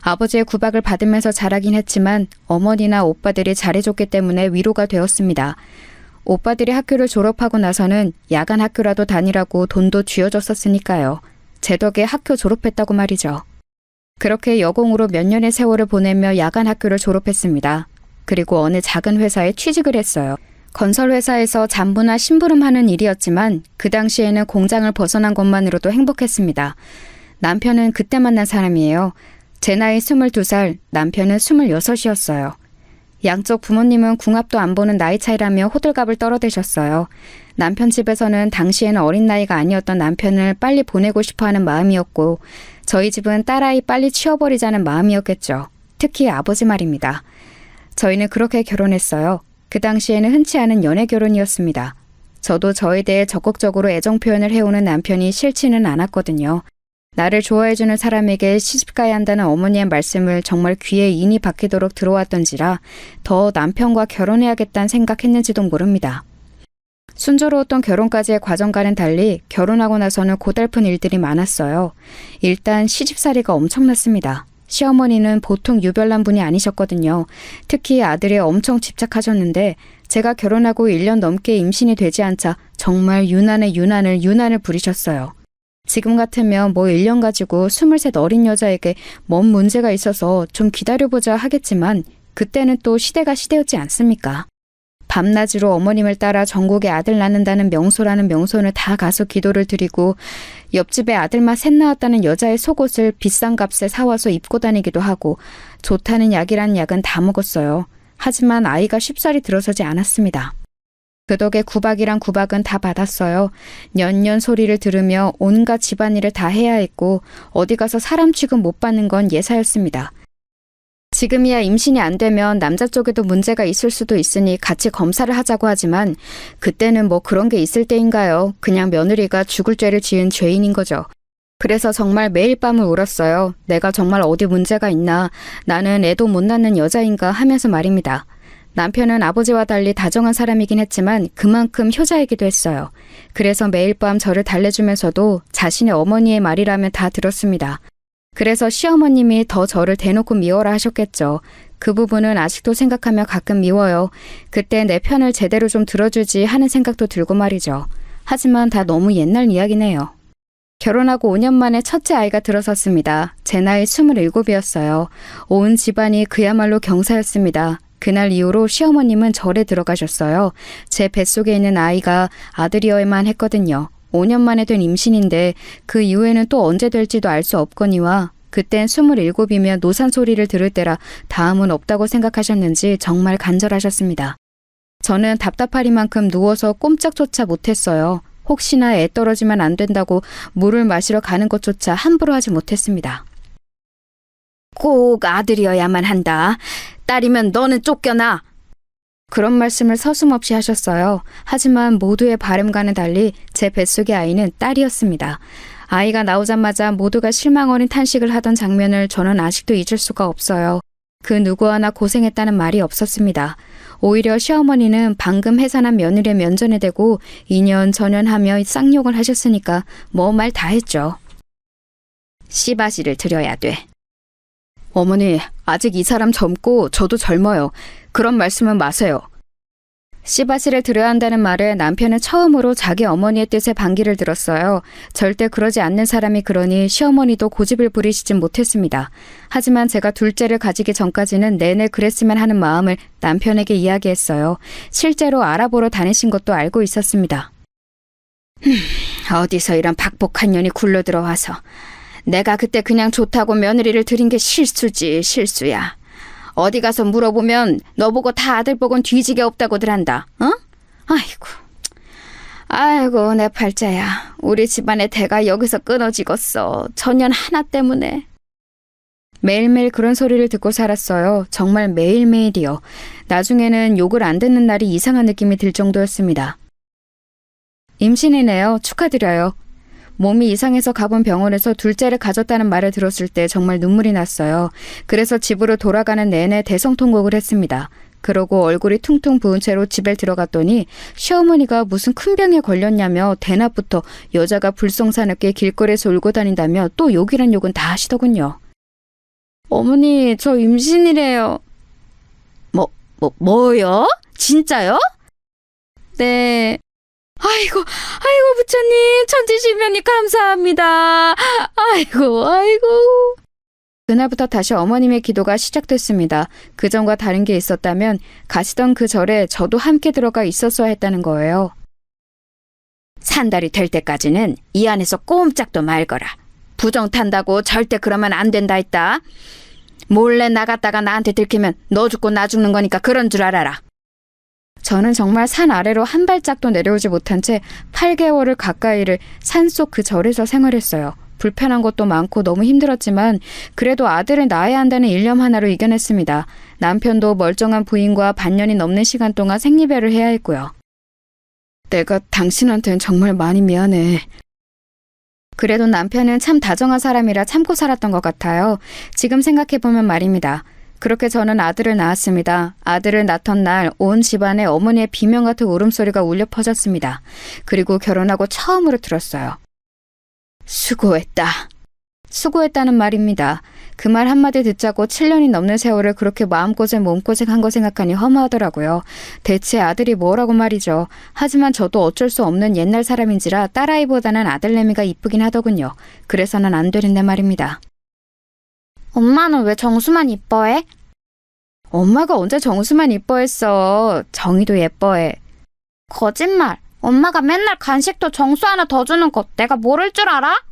아버지의 구박을 받으면서 자라긴 했지만 어머니나 오빠들이 잘해줬기 때문에 위로가 되었습니다. 오빠들이 학교를 졸업하고 나서는 야간 학교라도 다니라고 돈도 쥐어줬었으니까요. 제 덕에 학교 졸업했다고 말이죠. 그렇게 여공으로 몇 년의 세월을 보내며 야간 학교를 졸업했습니다. 그리고 어느 작은 회사에 취직을 했어요. 건설회사에서 잔부나 심부름하는 일이었지만 그 당시에는 공장을 벗어난 것만으로도 행복했습니다. 남편은 그때 만난 사람이에요. 제 나이 22살, 남편은 26이었어요. 양쪽 부모님은 궁합도 안 보는 나이 차이라며 호들갑을 떨어대셨어요. 남편 집에서는 당시에는 어린 나이가 아니었던 남편을 빨리 보내고 싶어하는 마음이었고 저희 집은 딸아이 빨리 치워버리자는 마음이었겠죠. 특히 아버지 말입니다. 저희는 그렇게 결혼했어요. 그 당시에는 흔치 않은 연애 결혼이었습니다. 저도 저에 대해 적극적으로 애정 표현을 해오는 남편이 싫지는 않았거든요. 나를 좋아해주는 사람에게 시집가야 한다는 어머니의 말씀을 정말 귀에 인이 박히도록 들어왔던지라 더 남편과 결혼해야겠다는 생각했는지도 모릅니다. 순조로웠던 결혼까지의 과정과는 달리 결혼하고 나서는 고달픈 일들이 많았어요. 일단 시집살이가 엄청났습니다. 시어머니는 보통 유별난 분이 아니셨거든요. 특히 아들에 엄청 집착하셨는데 제가 결혼하고 1년 넘게 임신이 되지 않자 정말 유난을 부리셨어요. 지금 같으면 뭐 1년 가지고 23 어린 여자에게 뭔 문제가 있어서 좀 기다려보자 하겠지만 그때는 또 시대가 시대였지 않습니까? 밤낮으로 어머님을 따라 전국에 아들 낳는다는 명소라는 명소는 다 가서 기도를 드리고 옆집에 아들만 셋 낳았다는 여자의 속옷을 비싼 값에 사와서 입고 다니기도 하고 좋다는 약이란 약은 다 먹었어요. 하지만 아이가 쉽사리 들어서지 않았습니다. 그 덕에 구박이란 구박은 다 받았어요. 년년 소리를 들으며 온갖 집안일을 다 해야 했고 어디 가서 사람 취급 못 받는 건 예사였습니다. 지금이야 임신이 안 되면 남자 쪽에도 문제가 있을 수도 있으니 같이 검사를 하자고 하지만 그때는 뭐 그런 게 있을 때인가요? 그냥 며느리가 죽을 죄를 지은 죄인인 거죠. 그래서 정말 매일 밤을 울었어요. 내가 정말 어디 문제가 있나, 나는 애도 못 낳는 여자인가 하면서 말입니다. 남편은 아버지와 달리 다정한 사람이긴 했지만 그만큼 효자이기도 했어요. 그래서 매일 밤 저를 달래주면서도 자신의 어머니의 말이라면 다 들었습니다. 그래서 시어머님이 더 저를 대놓고 미워라 하셨겠죠. 그 부분은 아직도 생각하며 가끔 미워요. 그때 내 편을 제대로 좀 들어주지 하는 생각도 들고 말이죠. 하지만 다 너무 옛날 이야기네요. 결혼하고 5년 만에 첫째 아이가 들어섰습니다. 제 나이 27이었어요. 온 집안이 그야말로 경사였습니다. 그날 이후로 시어머님은 절에 들어가셨어요. 제 뱃속에 있는 아이가 아들이어야만 했거든요. 5년 만에 된 임신인데 그 이후에는 또 언제 될지도 알 수 없거니와 그땐 27이면 노산 소리를 들을 때라 다음은 없다고 생각하셨는지 정말 간절하셨습니다. 저는 답답하리만큼 누워서 꼼짝조차 못했어요. 혹시나 애 떨어지면 안 된다고 물을 마시러 가는 것조차 함부로 하지 못했습니다. 꼭 아들이어야만 한다. 딸이면 너는 쫓겨나. 그런 말씀을 서슴없이 하셨어요. 하지만 모두의 바람과는 달리 제 뱃속의 아이는 딸이었습니다. 아이가 나오자마자 모두가 실망 어린 탄식을 하던 장면을 저는 아직도 잊을 수가 없어요. 그 누구 하나 고생했다는 말이 없었습니다. 오히려 시어머니는 방금 해산한 며느리의 면전에 대고 2년 전연하며 쌍욕을 하셨으니까 뭐 말 다 했죠. 씨바지를 드려야 돼. 어머니, 아직 이 사람 젊고 저도 젊어요. 그런 말씀은 마세요. 씨바지를 드려야 한다는 말에 남편은 처음으로 자기 어머니의 뜻에 반기를 들었어요. 절대 그러지 않는 사람이 그러니 시어머니도 고집을 부리시진 못했습니다. 하지만 제가 둘째를 가지기 전까지는 내내 그랬으면 하는 마음을 남편에게 이야기했어요. 실제로 알아보러 다니신 것도 알고 있었습니다. 어디서 이런 박복한 년이 굴러들어와서 내가 그때 그냥 좋다고 며느리를 들인 게 실수지, 실수야. 어디 가서 물어보면 너보고 다 아들복은 뒤지게 없다고들 한다. 어? 아이고 내 팔자야. 우리 집안의 대가 여기서 끊어지겠어. 전년 하나 때문에. 매일매일 그런 소리를 듣고 살았어요. 정말 매일매일이요. 나중에는 욕을 안 듣는 날이 이상한 느낌이 들 정도였습니다. 임신이네요. 축하드려요. 몸이 이상해서 가본 병원에서 둘째를 가졌다는 말을 들었을 때 정말 눈물이 났어요. 그래서 집으로 돌아가는 내내 대성통곡을 했습니다. 그러고 얼굴이 퉁퉁 부은 채로 집에 들어갔더니 시어머니가 무슨 큰 병에 걸렸냐며 대낮부터 여자가 불성사납게 길거리에서 울고 다닌다며 또 욕이란 욕은 다 하시더군요. 어머니, 저 임신이래요. 뭐요? 진짜요? 네. 아이고 부처님 천지시면이 감사합니다. 아이고. 그날부터 다시 어머님의 기도가 시작됐습니다. 그전과 다른 게 있었다면 가시던 그 절에 저도 함께 들어가 있었어야 했다는 거예요. 산달이 될 때까지는 이 안에서 꼼짝도 말거라. 부정 탄다고 절대 그러면 안 된다 했다. 몰래 나갔다가 나한테 들키면 너 죽고 나 죽는 거니까 그런 줄 알아라. 저는 정말 산 아래로 한 발짝도 내려오지 못한 채 8개월을 가까이를 산속 그 절에서 생활했어요. 불편한 것도 많고 너무 힘들었지만 그래도 아들을 낳아야 한다는 일념 하나로 이겨냈습니다. 남편도 멀쩡한 부인과 반년이 넘는 시간 동안 생리배를 해야 했고요. 내가 당신한테는 정말 많이 미안해. 그래도 남편은 참 다정한 사람이라 참고 살았던 것 같아요. 지금 생각해보면 말입니다. 그렇게 저는 아들을 낳았습니다. 아들을 낳던 날 온 집안에 어머니의 비명 같은 울음소리가 울려 퍼졌습니다. 그리고 결혼하고 처음으로 들었어요. 수고했다. 수고했다는 말입니다. 그 말 한마디 듣자고 7년이 넘는 세월을 그렇게 마음고생 몸고생한 거 생각하니 허무하더라고요. 대체 아들이 뭐라고 말이죠. 하지만 저도 어쩔 수 없는 옛날 사람인지라 딸아이보다는 아들내미가 이쁘긴 하더군요. 그래서는 안 되는데 말입니다. 엄마는 왜 정수만 이뻐해? 엄마가 언제 정수만 이뻐했어. 정이도 예뻐해. 거짓말. 엄마가 맨날 간식도 정수 하나 더 주는 거 내가 모를 줄 알아?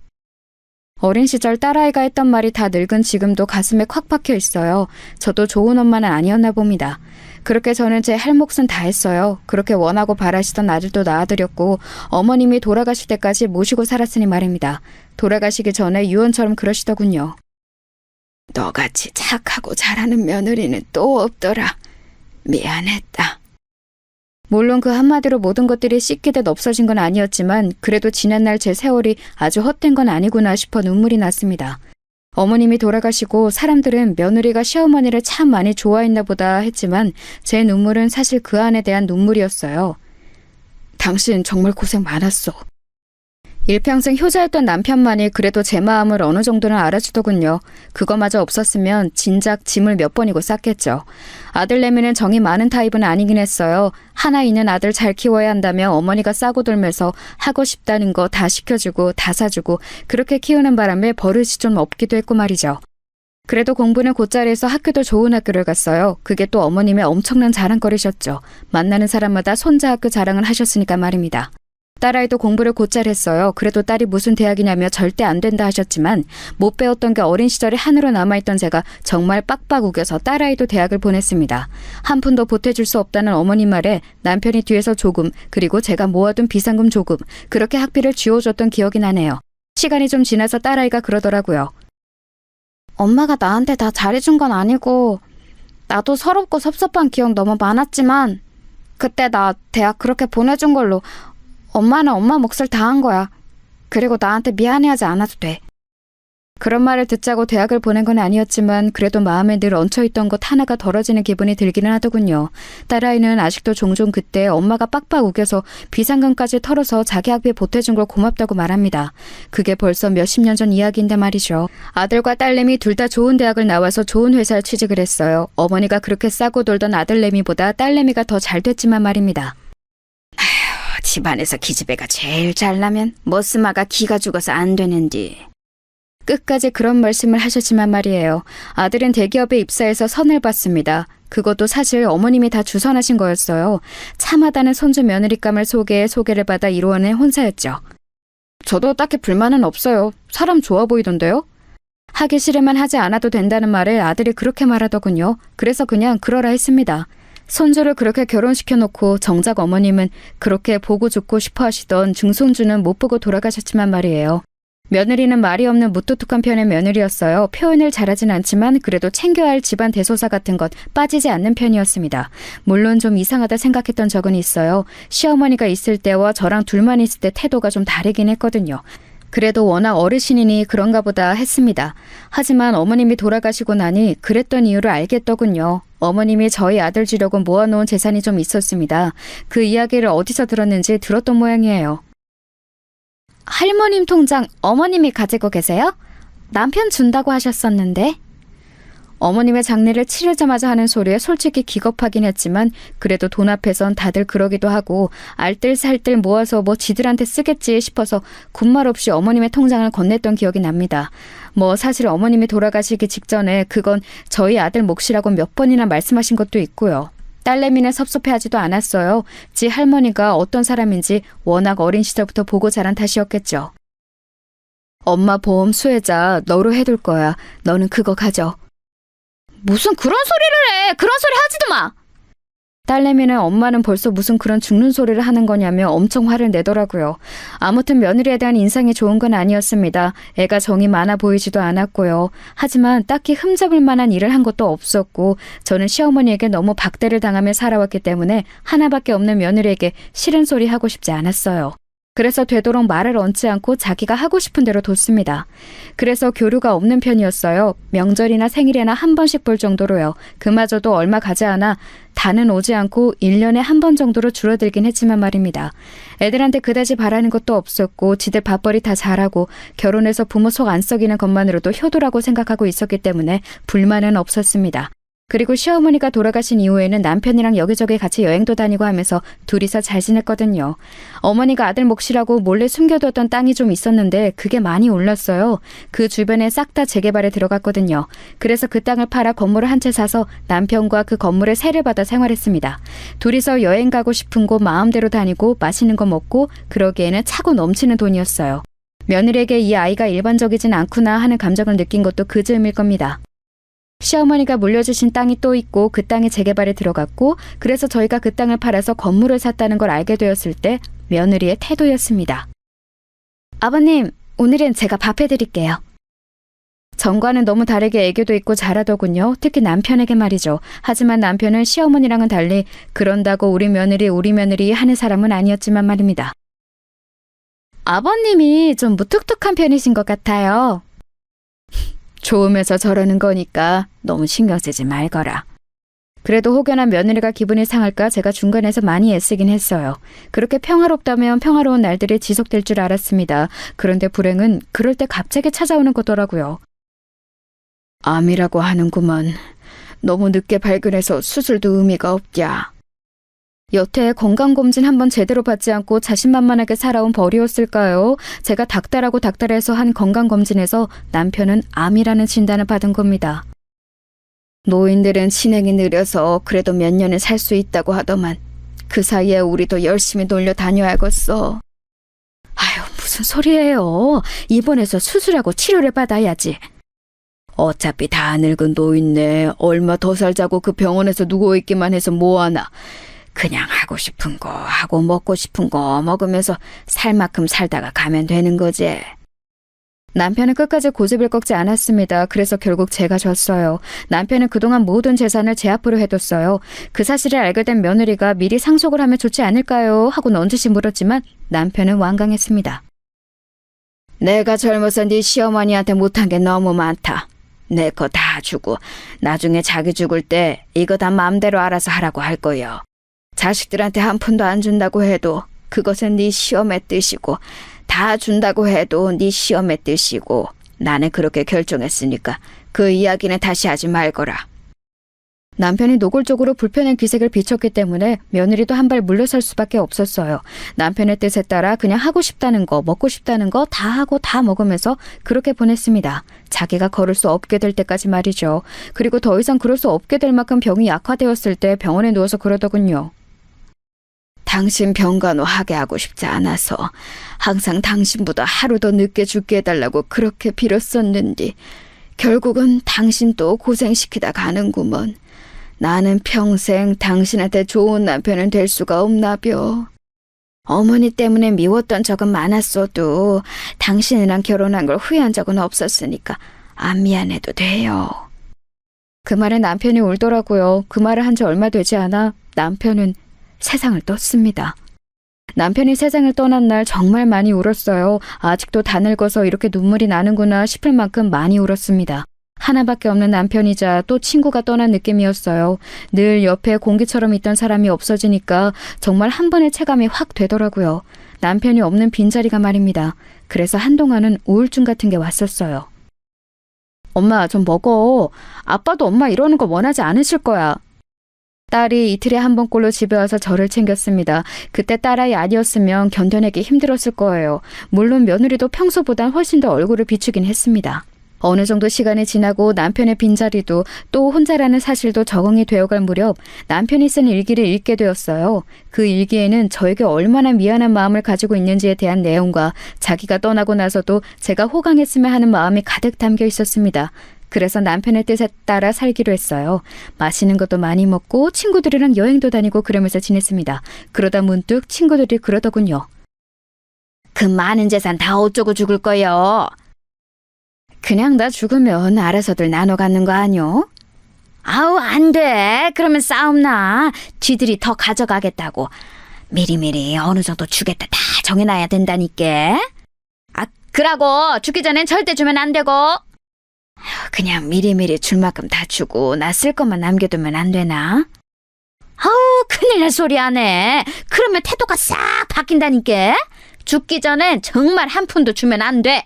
어린 시절 딸아이가 했던 말이 다 늙은 지금도 가슴에 콱 박혀 있어요. 저도 좋은 엄마는 아니었나 봅니다. 그렇게 저는 제 할 몫은 다 했어요. 그렇게 원하고 바라시던 아들도 낳아드렸고 어머님이 돌아가실 때까지 모시고 살았으니 말입니다. 돌아가시기 전에 유언처럼 그러시더군요. 너같이 착하고 잘하는 며느리는 또 없더라. 미안했다. 물론 그 한마디로 모든 것들이 씻기듯 없어진 건 아니었지만 그래도 지난날 제 세월이 아주 헛된 건 아니구나 싶어 눈물이 났습니다. 어머님이 돌아가시고 사람들은 며느리가 시어머니를 참 많이 좋아했나 보다 했지만 제 눈물은 사실 그 안에 대한 눈물이었어요. 당신 정말 고생 많았어. 일평생 효자였던 남편만이 그래도 제 마음을 어느 정도는 알아주더군요. 그거마저 없었으면 진작 짐을 몇 번이고 쌌겠죠. 아들내미는 정이 많은 타입은 아니긴 했어요. 하나 있는 아들 잘 키워야 한다며 어머니가 싸고 돌면서 하고 싶다는 거 다 시켜주고 다 사주고 그렇게 키우는 바람에 버릇이 좀 없기도 했고 말이죠. 그래도 공부는 곧잘 해서 학교도 좋은 학교를 갔어요. 그게 또 어머님의 엄청난 자랑거리셨죠. 만나는 사람마다 손자 학교 자랑을 하셨으니까 말입니다. 딸아이도 공부를 곧잘 했어요. 그래도 딸이 무슨 대학이냐며 절대 안 된다 하셨지만 못 배웠던 게 어린 시절에 한으로 남아있던 제가 정말 빡빡 우겨서 딸아이도 대학을 보냈습니다. 한 푼도 보태줄 수 없다는 어머님 말에 남편이 뒤에서 조금 그리고 제가 모아둔 비상금 조금 그렇게 학비를 쥐어줬던 기억이 나네요. 시간이 좀 지나서 딸아이가 그러더라고요. 엄마가 나한테 다 잘해준 건 아니고 나도 서럽고 섭섭한 기억 너무 많았지만 그때 나 대학 그렇게 보내준 걸로 엄마는 엄마 몫을 다 한 거야. 그리고 나한테 미안해하지 않아도 돼. 그런 말을 듣자고 대학을 보낸 건 아니었지만 그래도 마음에 늘 얹혀있던 것 하나가 덜어지는 기분이 들기는 하더군요. 딸아이는 아직도 종종 그때 엄마가 빡빡 우겨서 비상금까지 털어서 자기 학비에 보태준 걸 고맙다고 말합니다. 그게 벌써 몇십 년 전 이야기인데 말이죠. 아들과 딸내미 둘 다 좋은 대학을 나와서 좋은 회사에 취직을 했어요. 어머니가 그렇게 싸고 돌던 아들내미보다 딸내미가 더 잘 됐지만 말입니다. 집안에서 기집애가 제일 잘나면 머스마가 기가 죽어서 안 되는디. 끝까지 그런 말씀을 하셨지만 말이에요. 아들은 대기업에 입사해서 선을 받습니다. 그것도 사실 어머님이 다 주선하신 거였어요. 참하다는 손주 며느리감을 속에 소개를 받아 이루어낸 혼사였죠. 저도 딱히 불만은 없어요. 사람 좋아 보이던데요? 하기 싫으면 하지 않아도 된다는 말을 아들이 그렇게 말하더군요. 그래서 그냥 그러라 했습니다. 손주를 그렇게 결혼시켜놓고 정작 어머님은 그렇게 보고 죽고 싶어 하시던 증손주는 못 보고 돌아가셨지만 말이에요. 며느리는 말이 없는 무뚝뚝한 편의 며느리였어요. 표현을 잘하진 않지만 그래도 챙겨야 할 집안 대소사 같은 것 빠지지 않는 편이었습니다. 물론 좀 이상하다 생각했던 적은 있어요. 시어머니가 있을 때와 저랑 둘만 있을 때 태도가 좀 다르긴 했거든요. 그래도 워낙 어르신이니 그런가 보다 했습니다. 하지만 어머님이 돌아가시고 나니 그랬던 이유를 알겠더군요. 어머님이 저희 아들 주려고 모아놓은 재산이 좀 있었습니다. 그 이야기를 어디서 들었는지 들었던 모양이에요. 할머님 통장 어머님이 가지고 계세요? 남편 준다고 하셨었는데. 어머님의 장례를 치르자마자 하는 소리에 솔직히 기겁하긴 했지만 그래도 돈 앞에선 다들 그러기도 하고 알뜰살뜰 모아서 뭐 지들한테 쓰겠지 싶어서 군말 없이 어머님의 통장을 건넸던 기억이 납니다. 뭐 사실 어머님이 돌아가시기 직전에 그건 저희 아들 몫이라고 몇 번이나 말씀하신 것도 있고요. 딸내미는 섭섭해하지도 않았어요. 지 할머니가 어떤 사람인지 워낙 어린 시절부터 보고 자란 탓이었겠죠. 엄마 보험 수혜자 너로 해둘 거야. 너는 그거 가져. 무슨 그런 소리를 해! 그런 소리 하지도 마! 딸내미는 엄마는 벌써 무슨 그런 죽는 소리를 하는 거냐며 엄청 화를 내더라고요. 아무튼 며느리에 대한 인상이 좋은 건 아니었습니다. 애가 정이 많아 보이지도 않았고요. 하지만 딱히 흠잡을 만한 일을 한 것도 없었고 저는 시어머니에게 너무 박대를 당하며 살아왔기 때문에 하나밖에 없는 며느리에게 싫은 소리 하고 싶지 않았어요. 그래서 되도록 말을 얹지 않고 자기가 하고 싶은 대로 뒀습니다. 그래서 교류가 없는 편이었어요. 명절이나 생일에나 한 번씩 볼 정도로요. 그마저도 얼마 가지 않아 다는 오지 않고 1년에 한 번 정도로 줄어들긴 했지만 말입니다. 애들한테 그다지 바라는 것도 없었고 지들 밥벌이 다 잘하고 결혼해서 부모 속 안 썩이는 것만으로도 효도라고 생각하고 있었기 때문에 불만은 없었습니다. 그리고 시어머니가 돌아가신 이후에는 남편이랑 여기저기 같이 여행도 다니고 하면서 둘이서 잘 지냈거든요. 어머니가 아들 몫이라고 몰래 숨겨두었던 땅이 좀 있었는데 그게 많이 올랐어요. 그 주변에 싹 다 재개발에 들어갔거든요. 그래서 그 땅을 팔아 건물을 한 채 사서 남편과 그 건물에 세를 받아 생활했습니다. 둘이서 여행 가고 싶은 곳 마음대로 다니고 맛있는 거 먹고 그러기에는 차고 넘치는 돈이었어요. 며느리에게 이 아이가 일반적이진 않구나 하는 감정을 느낀 것도 그 즈음일 겁니다. 시어머니가 물려주신 땅이 또 있고 그 땅이 재개발에 들어갔고 그래서 저희가 그 땅을 팔아서 건물을 샀다는 걸 알게 되었을 때 며느리의 태도였습니다. 아버님, 오늘은 제가 밥 해드릴게요. 전과는 너무 다르게 애교도 있고 잘하더군요. 특히 남편에게 말이죠. 하지만 남편은 시어머니랑은 달리 그런다고 우리 며느리 하는 사람은 아니었지만 말입니다. 아버님이 좀 무뚝뚝한 편이신 것 같아요. 좋으면서 저러는 거니까 너무 신경 쓰지 말거라. 그래도 혹여나 며느리가 기분이 상할까 제가 중간에서 많이 애쓰긴 했어요. 그렇게 평화롭다면 평화로운 날들이 지속될 줄 알았습니다. 그런데 불행은 그럴 때 갑자기 찾아오는 거더라고요. 암이라고 하는구먼. 너무 늦게 발견해서 수술도 의미가 없냐. 여태 건강검진 한번 제대로 받지 않고 자신만만하게 살아온 벌이었을까요? 제가 닥달해서 한 건강검진에서 남편은 암이라는 진단을 받은 겁니다. 노인들은 진행이 느려서 그래도 몇 년은 살 수 있다고 하더만 그 사이에 우리도 열심히 놀려 다녀야겠어. 아유, 무슨 소리예요. 입원해서 수술하고 치료를 받아야지. 어차피 다 늙은 노인네 얼마 더 살자고 그 병원에서 누워있기만 해서 뭐하나. 그냥 하고 싶은 거 하고 먹고 싶은 거 먹으면서 살 만큼 살다가 가면 되는 거지. 남편은 끝까지 고집을 꺾지 않았습니다. 그래서 결국 제가 졌어요. 남편은 그동안 모든 재산을 제 앞으로 해뒀어요. 그 사실을 알게 된 며느리가 미리 상속을 하면 좋지 않을까요? 하고 넌지시 물었지만 남편은 완강했습니다. 내가 젊어서 네 시어머니한테 못한 게 너무 많다. 내 거 다 주고 나중에 자기 죽을 때 이거 다 마음대로 알아서 하라고 할 거요. 자식들한테 한 푼도 안 준다고 해도 그것은 네 시험의 뜻이고 다 준다고 해도 네 시험의 뜻이고 나는 그렇게 결정했으니까 그 이야기는 다시 하지 말거라. 남편이 노골적으로 불편한 기색을 비췄기 때문에 며느리도 한 발 물러설 수밖에 없었어요. 남편의 뜻에 따라 그냥 하고 싶다는 거, 먹고 싶다는 거 다 하고 다 먹으면서 그렇게 보냈습니다. 자기가 걸을 수 없게 될 때까지 말이죠. 그리고 더 이상 그럴 수 없게 될 만큼 병이 약화되었을 때 병원에 누워서 그러더군요. 당신 병간호 하게 하고 싶지 않아서 항상 당신보다 하루 더 늦게 죽게 해달라고 그렇게 빌었었는데 결국은 당신 또 고생시키다 가는구먼. 나는 평생 당신한테 좋은 남편은 될 수가 없나벼. 어머니 때문에 미웠던 적은 많았어도 당신이랑 결혼한 걸 후회한 적은 없었으니까 안 미안해도 돼요. 그 말에 남편이 울더라고요. 그 말을 한 지 얼마 되지 않아 남편은 세상을 떴습니다. 남편이 세상을 떠난 날 정말 많이 울었어요. 아직도 다 늙어서 이렇게 눈물이 나는구나 싶을 만큼 많이 울었습니다. 하나밖에 없는 남편이자 또 친구가 떠난 느낌이었어요. 늘 옆에 공기처럼 있던 사람이 없어지니까 정말 한 번의 체감이 확 되더라고요. 남편이 없는 빈자리가 말입니다. 그래서 한동안은 우울증 같은 게 왔었어요. 엄마, 좀 먹어. 아빠도 엄마 이러는 거 원하지 않으실 거야. 딸이 이틀에 한 번꼴로 집에 와서 저를 챙겼습니다. 그때 딸아이 아니었으면 견뎌내기 힘들었을 거예요. 물론 며느리도 평소보단 훨씬 더 얼굴을 비추긴 했습니다. 어느 정도 시간이 지나고 남편의 빈자리도 또 혼자라는 사실도 적응이 되어갈 무렵 남편이 쓴 일기를 읽게 되었어요. 그 일기에는 저에게 얼마나 미안한 마음을 가지고 있는지에 대한 내용과 자기가 떠나고 나서도 제가 호강했으면 하는 마음이 가득 담겨 있었습니다. 그래서 남편의 뜻에 따라 살기로 했어요. 맛있는 것도 많이 먹고 친구들이랑 여행도 다니고 그러면서 지냈습니다. 그러다 문득 친구들이 그러더군요. 그 많은 재산 다 어쩌고 죽을 거요? 그냥 나 죽으면 알아서들 나눠 갖는 거 아니요? 아우, 안 돼. 그러면 싸움 나. 쥐들이 더 가져가겠다고. 미리미리 어느 정도 주겠다 다 정해놔야 된다니까. 아, 그러고 죽기 전엔 절대 주면 안 되고. 그냥 미리미리 줄 만큼 다 주고 나 쓸 것만 남겨두면 안 되나? 아우, 큰일 날 소리 하네. 그러면 태도가 싹 바뀐다니까. 죽기 전엔 정말 한 푼도 주면 안 돼.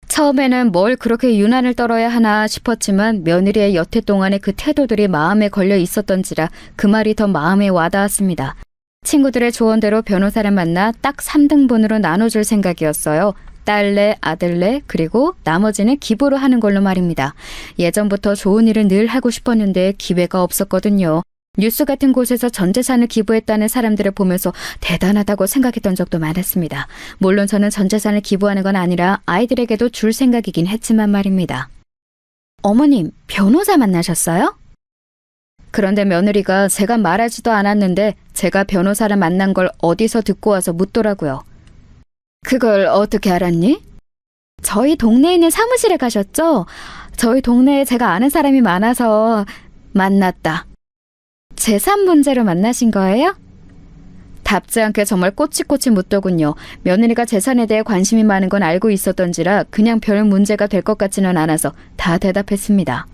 처음에는 뭘 그렇게 유난을 떨어야 하나 싶었지만 며느리의 여태 동안의 그 태도들이 마음에 걸려 있었던지라 그 말이 더 마음에 와닿았습니다. 친구들의 조언대로 변호사를 만나 딱 3등분으로 나눠줄 생각이었어요. 딸내, 아들내, 그리고 나머지는 기부로 하는 걸로 말입니다. 예전부터 좋은 일을 늘 하고 싶었는데 기회가 없었거든요. 뉴스 같은 곳에서 전 재산을 기부했다는 사람들을 보면서 대단하다고 생각했던 적도 많았습니다. 물론 저는 전 재산을 기부하는 건 아니라 아이들에게도 줄 생각이긴 했지만 말입니다. 어머님, 변호사 만나셨어요? 그런데 며느리가 제가 말하지도 않았는데 제가 변호사를 만난 걸 어디서 듣고 와서 묻더라고요. 그걸 어떻게 알았니? 저희 동네에 있는 사무실에 가셨죠? 저희 동네에 제가 아는 사람이 많아서 만났다. 재산 문제로 만나신 거예요? 답지 않게 정말 꼬치꼬치 묻더군요. 며느리가 재산에 대해 관심이 많은 건 알고 있었던지라 그냥 별 문제가 될 것 같지는 않아서 다 대답했습니다.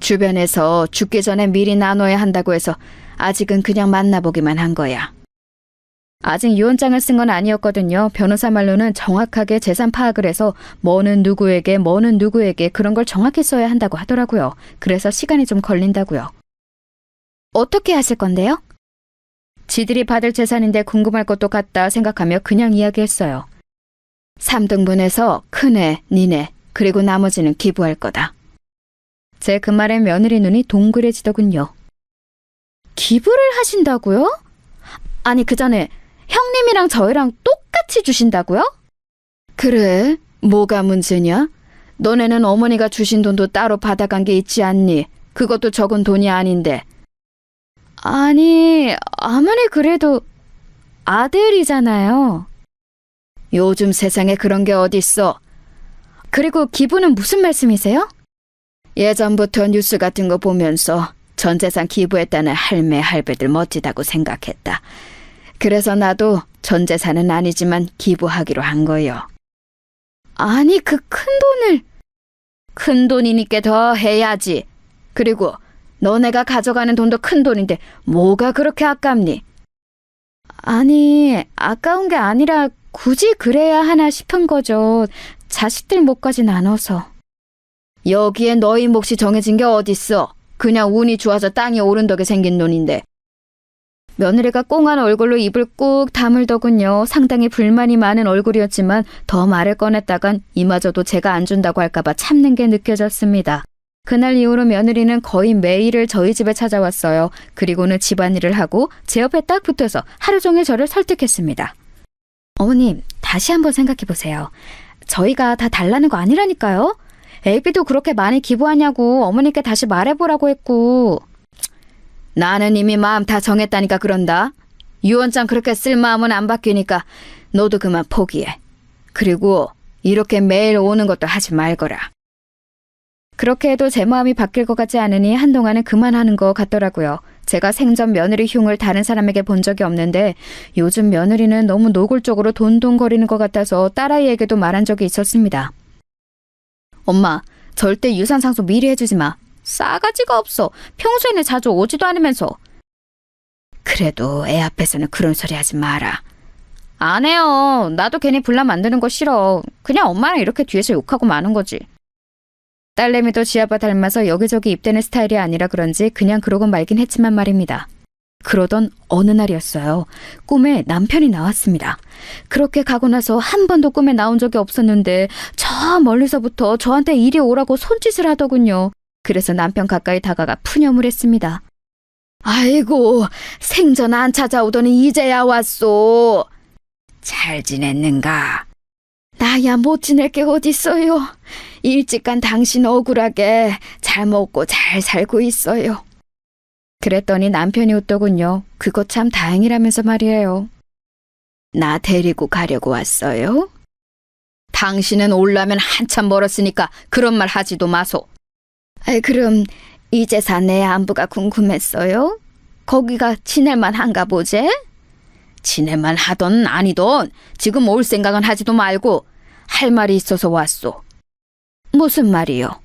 주변에서 죽기 전에 미리 나눠야 한다고 해서 아직은 그냥 만나보기만 한 거야. 아직 유언장을 쓴 건 아니었거든요. 변호사 말로는 정확하게 재산 파악을 해서 뭐는 누구에게 그런 걸 정확히 써야 한다고 하더라고요. 그래서 시간이 좀 걸린다고요. 어떻게 하실 건데요? 지들이 받을 재산인데 궁금할 것도 같다 생각하며 그냥 이야기했어요. 3등분해서 큰애, 니네, 그리고 나머지는 기부할 거다. 제 그 말에 며느리 눈이 동그래지더군요. 기부를 하신다고요? 아니 그 전에 형님이랑 저희랑 똑같이 주신다고요? 그래, 뭐가 문제냐? 너네는 어머니가 주신 돈도 따로 받아간 게 있지 않니? 그것도 적은 돈이 아닌데. 아니, 아무리 그래도 아들이잖아요. 요즘 세상에 그런 게 어딨어. 그리고 기부는 무슨 말씀이세요? 예전부터 뉴스 같은 거 보면서 전 재산 기부했다는 할매, 할배들 멋지다고 생각했다. 그래서 나도 전 재산은 아니지만 기부하기로 한 거요. 아니, 그 큰 돈이니까 더 해야지. 그리고 너네가 가져가는 돈도 큰 돈인데 뭐가 그렇게 아깝니? 아니, 아까운 게 아니라 굳이 그래야 하나 싶은 거죠. 자식들 몫까지 나눠서. 여기에 너희 몫이 정해진 게 어딨어. 그냥 운이 좋아서 땅이 오른 덕에 생긴 돈인데. 며느리가 꽁한 얼굴로 입을 꾹 다물더군요. 상당히 불만이 많은 얼굴이었지만 더 말을 꺼냈다간 이마저도 제가 안 준다고 할까봐 참는 게 느껴졌습니다. 그날 이후로 며느리는 거의 매일을 저희 집에 찾아왔어요. 그리고는 집안일을 하고 제 옆에 딱 붙어서 하루 종일 저를 설득했습니다. 어머님, 다시 한번 생각해보세요. 저희가 다 달라는 거 아니라니까요? 애비도 그렇게 많이 기부하냐고 어머니께 다시 말해보라고 했고. 나는 이미 마음 다 정했다니까 그런다. 유언장 그렇게 쓸 마음은 안 바뀌니까 너도 그만 포기해. 그리고 이렇게 매일 오는 것도 하지 말거라. 그렇게 해도 제 마음이 바뀔 것 같지 않으니 한동안은 그만하는 것 같더라고요. 제가 생전 며느리 흉을 다른 사람에게 본 적이 없는데 요즘 며느리는 너무 노골적으로 돈돈거리는 것 같아서 딸아이에게도 말한 적이 있었습니다. 엄마, 절대 유산상속 미리 해주지 마. 싸가지가 없어. 평소에는 자주 오지도 않으면서. 그래도 애 앞에서는 그런 소리 하지 마라. 안 해요. 나도 괜히 분란 만드는 거 싫어. 그냥 엄마랑 이렇게 뒤에서 욕하고 마는 거지. 딸내미도 지아빠 닮아서 여기저기 입대는 스타일이 아니라 그런지 그냥 그러고 말긴 했지만 말입니다. 그러던 어느 날이었어요. 꿈에 남편이 나왔습니다. 그렇게 가고 나서 한 번도 꿈에 나온 적이 없었는데 저 멀리서부터 저한테 이리 오라고 손짓을 하더군요. 그래서 남편 가까이 다가가 푸념을 했습니다. 아이고, 생전 안 찾아오더니 이제야 왔소. 잘 지냈는가? 나야 못 지낼 게 어딨어요. 일찍 간 당신 억울하게 잘 먹고 잘 살고 있어요. 그랬더니 남편이 웃더군요. 그거 참 다행이라면서 말이에요. 나 데리고 가려고 왔어요? 당신은 올라면 한참 멀었으니까 그런 말 하지도 마소. 그럼 이제사 내 안부가 궁금했어요? 거기가 지낼만 한가 보제? 지낼만 하던 아니던 지금 올 생각은 하지도 말고 할 말이 있어서 왔소. 무슨 말이요?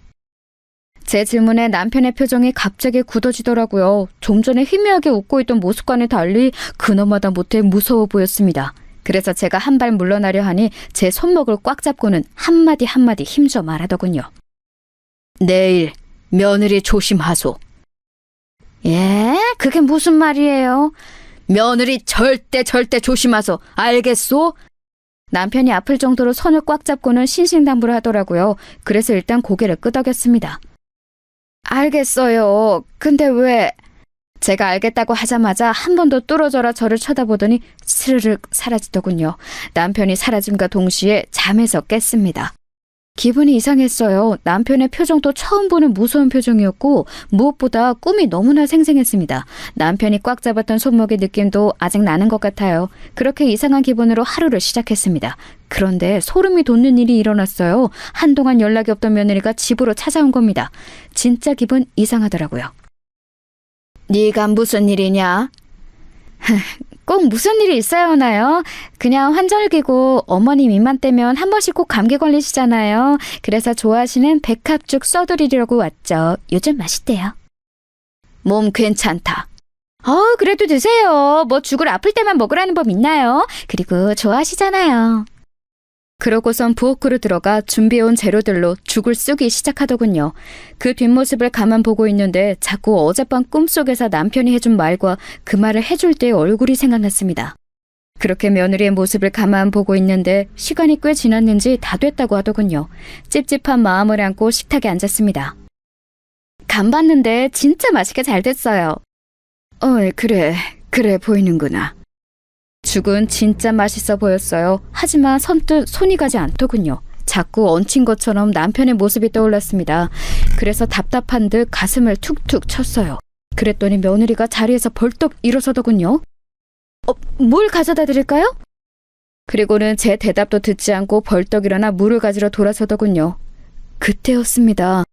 제 질문에 남편의 표정이 갑자기 굳어지더라고요. 좀 전에 희미하게 웃고 있던 모습과는 달리 그놈마다 못해 무서워 보였습니다. 그래서 제가 한 발 물러나려 하니 제 손목을 꽉 잡고는 한마디 한마디 힘줘 말하더군요. 내일 며느리 조심하소. 예? 그게 무슨 말이에요? 며느리 절대 조심하소. 알겠소? 남편이 아플 정도로 손을 꽉 잡고는 신신당부를 하더라고요. 그래서 일단 고개를 끄덕였습니다. 알겠어요. 근데 왜? 제가 알겠다고 하자마자 한 번 더 뚫어져라 저를 쳐다보더니 스르륵 사라지더군요. 남편이 사라짐과 동시에 잠에서 깼습니다. 기분이 이상했어요. 남편의 표정도 처음 보는 무서운 표정이었고 무엇보다 꿈이 너무나 생생했습니다. 남편이 꽉 잡았던 손목의 느낌도 아직 나는 것 같아요. 그렇게 이상한 기분으로 하루를 시작했습니다. 그런데 소름이 돋는 일이 일어났어요. 한동안 연락이 없던 며느리가 집으로 찾아온 겁니다. 진짜 기분 이상하더라고요. 네가 무슨 일이냐? 꼭 무슨 일이 있어야 하나요? 그냥 환절기고 어머님 입만 떼면 한 번씩 꼭 감기 걸리시잖아요. 그래서 좋아하시는 백합죽 써드리려고 왔죠. 요즘 맛있대요. 몸 괜찮다. 그래도 드세요. 뭐 죽을 아플 때만 먹으라는 법 있나요? 그리고 좋아하시잖아요. 그러고선 부엌으로 들어가 준비해온 재료들로 죽을 쓰기 시작하더군요. 그 뒷모습을 가만 보고 있는데 자꾸 어젯밤 꿈속에서 남편이 해준 말과 그 말을 해줄 때의 얼굴이 생각났습니다. 그렇게 며느리의 모습을 가만 보고 있는데 시간이 꽤 지났는지 다 됐다고 하더군요. 찝찝한 마음을 안고 식탁에 앉았습니다. 간 봤는데 진짜 맛있게 잘 됐어요. 그래 보이는구나. 죽은 진짜 맛있어 보였어요. 하지만 선뜻 손이 가지 않더군요. 자꾸 얹힌 것처럼 남편의 모습이 떠올랐습니다. 그래서 답답한 듯 가슴을 툭툭 쳤어요. 그랬더니 며느리가 자리에서 벌떡 일어서더군요. 뭘 가져다 드릴까요? 그리고는 제 대답도 듣지 않고 벌떡 일어나 물을 가지러 돌아서더군요. 그때였습니다.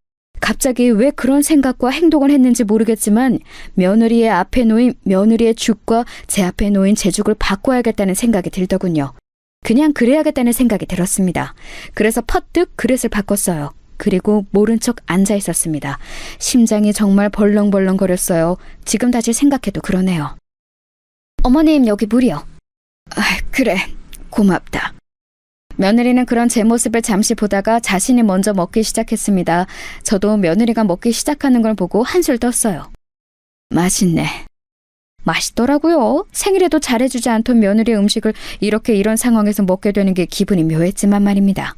갑자기 왜 그런 생각과 행동을 했는지 모르겠지만 며느리의 앞에 놓인 며느리의 죽과 제 앞에 놓인 제 죽을 바꿔야겠다는 생각이 들더군요. 그냥 그래야겠다는 생각이 들었습니다. 그래서 퍼뜩 그릇을 바꿨어요. 그리고 모른 척 앉아 있었습니다. 심장이 정말 벌렁벌렁거렸어요. 지금 다시 생각해도 그러네요. 어머님, 여기 물이요. 그래, 고맙다. 며느리는 그런 제 모습을 잠시 보다가 자신이 먼저 먹기 시작했습니다. 저도 며느리가 먹기 시작하는 걸 보고 한술 떴어요. 맛있네. 맛있더라고요. 생일에도 잘해주지 않던 며느리의 음식을 이렇게 이런 상황에서 먹게 되는 게 기분이 묘했지만 말입니다.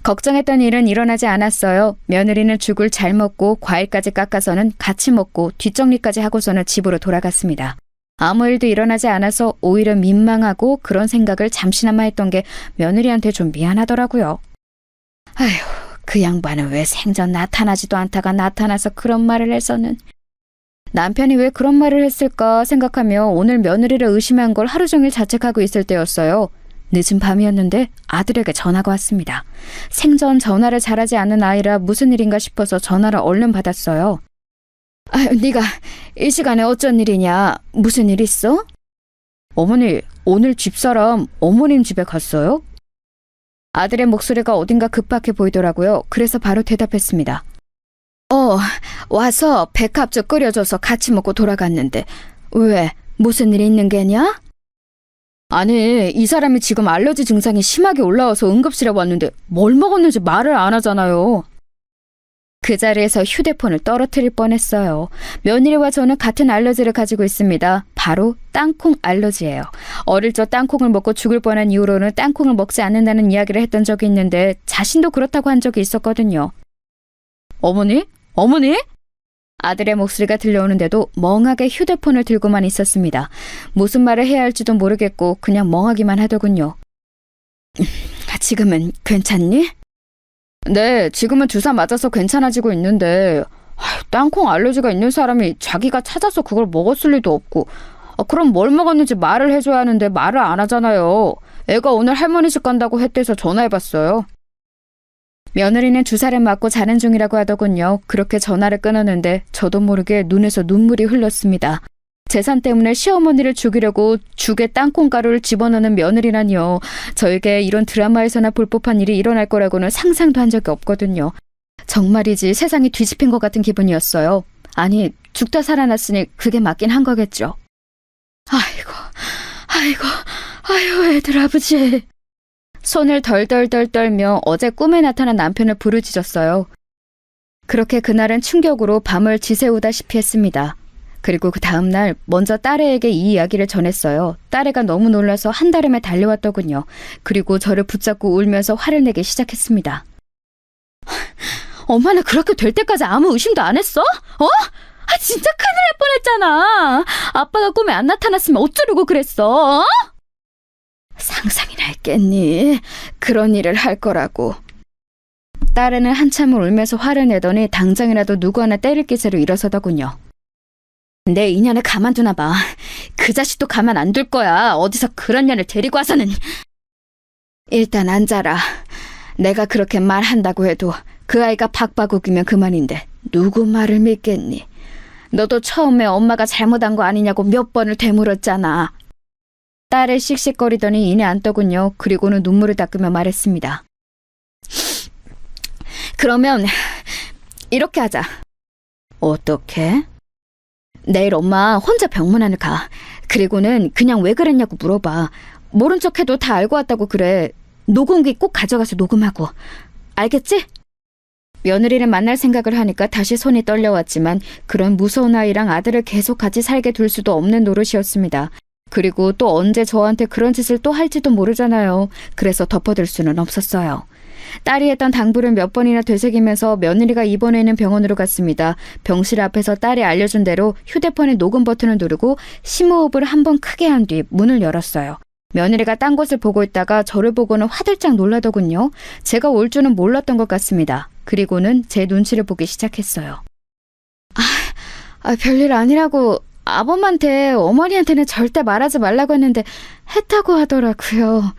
걱정했던 일은 일어나지 않았어요. 며느리는 죽을 잘 먹고 과일까지 깎아서는 같이 먹고 뒷정리까지 하고서는 집으로 돌아갔습니다. 아무 일도 일어나지 않아서 오히려 민망하고 그런 생각을 잠시나마 했던 게 며느리한테 좀 미안하더라고요. 아휴, 그 양반은 왜 생전 나타나지도 않다가 나타나서 그런 말을 해서는. 남편이 왜 그런 말을 했을까 생각하며 오늘 며느리를 의심한 걸 하루 종일 자책하고 있을 때였어요. 늦은 밤이었는데 아들에게 전화가 왔습니다. 생전 전화를 잘하지 않는 아이라 무슨 일인가 싶어서 전화를 얼른 받았어요. 네가 이 시간에 어쩐 일이냐? 무슨 일 있어? 어머니, 오늘 집사람 어머님 집에 갔어요? 아들의 목소리가 어딘가 급박해 보이더라고요. 그래서 바로 대답했습니다. 와서 백합죽 끓여줘서 같이 먹고 돌아갔는데 왜? 무슨 일이 있는 게냐? 아니, 이 사람이 지금 알러지 증상이 심하게 올라와서 응급실에 왔는데 뭘 먹었는지 말을 안 하잖아요. 그 자리에서 휴대폰을 떨어뜨릴 뻔했어요. 며느리와 저는 같은 알러지를 가지고 있습니다. 바로 땅콩 알러지예요. 어릴 적 땅콩을 먹고 죽을 뻔한 이후로는 땅콩을 먹지 않는다는 이야기를 했던 적이 있는데 자신도 그렇다고 한 적이 있었거든요. 어머니? 아들의 목소리가 들려오는데도 멍하게 휴대폰을 들고만 있었습니다. 무슨 말을 해야 할지도 모르겠고 그냥 멍하기만 하더군요. 지금은 괜찮니? 네, 지금은 주사 맞아서 괜찮아지고 있는데 땅콩 알러지가 있는 사람이 자기가 찾아서 그걸 먹었을 리도 없고 그럼 뭘 먹었는지 말을 해줘야 하는데 말을 안 하잖아요. 애가 오늘 할머니 집 간다고 했대서 전화해봤어요. 며느리는 주사를 맞고 자는 중이라고 하더군요. 그렇게 전화를 끊었는데 저도 모르게 눈에서 눈물이 흘렀습니다. 재산 때문에 시어머니를 죽이려고 죽에 땅콩가루를 집어넣는 며느리라니요. 저에게 이런 드라마에서나 볼 법한 일이 일어날 거라고는 상상도 한 적이 없거든요. 정말이지 세상이 뒤집힌 것 같은 기분이었어요. 아니, 죽다 살아났으니 그게 맞긴 한 거겠죠. 아이고, 애들 아버지. 손을 덜덜덜 떨며 어제 꿈에 나타난 남편을 부르짖었어요. 그렇게 그날은 충격으로 밤을 지새우다시피 했습니다. 그리고 그 다음날 먼저 딸애에게 이 이야기를 전했어요. 딸애가 너무 놀라서 한달음에 달려왔더군요. 그리고 저를 붙잡고 울면서 화를 내기 시작했습니다. 엄마는 그렇게 될 때까지 아무 의심도 안 했어? 진짜 큰일 날 뻔했잖아. 아빠가 꿈에 안 나타났으면 어쩌려고 그랬어? 상상이나 했겠니? 그런 일을 할 거라고. 딸애는 한참을 울면서 화를 내더니 당장이라도 누구 하나 때릴 기세로 일어서더군요. 내 인연을 가만두나 봐. 그 자식도 가만 안 둘 거야. 어디서 그런 년을 데리고 와서는. 일단 앉아라. 내가 그렇게 말한다고 해도 그 아이가 박바국이면 그만인데 누구 말을 믿겠니? 너도 처음에 엄마가 잘못한 거 아니냐고 몇 번을 되물었잖아. 딸을 씩씩거리더니 이내 앉더군요. 그리고는 눈물을 닦으며 말했습니다. 그러면 이렇게 하자. 어떻게? 내일 엄마 혼자 병문안을 가. 그리고는 그냥 왜 그랬냐고 물어봐. 모른 척해도 다 알고 왔다고 그래. 녹음기 꼭 가져가서 녹음하고. 알겠지? 며느리를 만날 생각을 하니까 다시 손이 떨려왔지만 그런 무서운 아이랑 아들을 계속 같이 살게 둘 수도 없는 노릇이었습니다. 그리고 또 언제 저한테 그런 짓을 또 할지도 모르잖아요. 그래서 덮어둘 수는 없었어요. 딸이 했던 당부를 몇 번이나 되새기면서 며느리가 입원해 있는 병원으로 갔습니다. 병실 앞에서 딸이 알려준 대로 휴대폰의 녹음 버튼을 누르고 심호흡을 한 번 크게 한 뒤 문을 열었어요. 며느리가 딴 곳을 보고 있다가 저를 보고는 화들짝 놀라더군요. 제가 올 줄은 몰랐던 것 같습니다. 그리고는 제 눈치를 보기 시작했어요. 별일 아니라고 아범한테 어머니한테는 절대 말하지 말라고 했는데 했다고 하더라고요.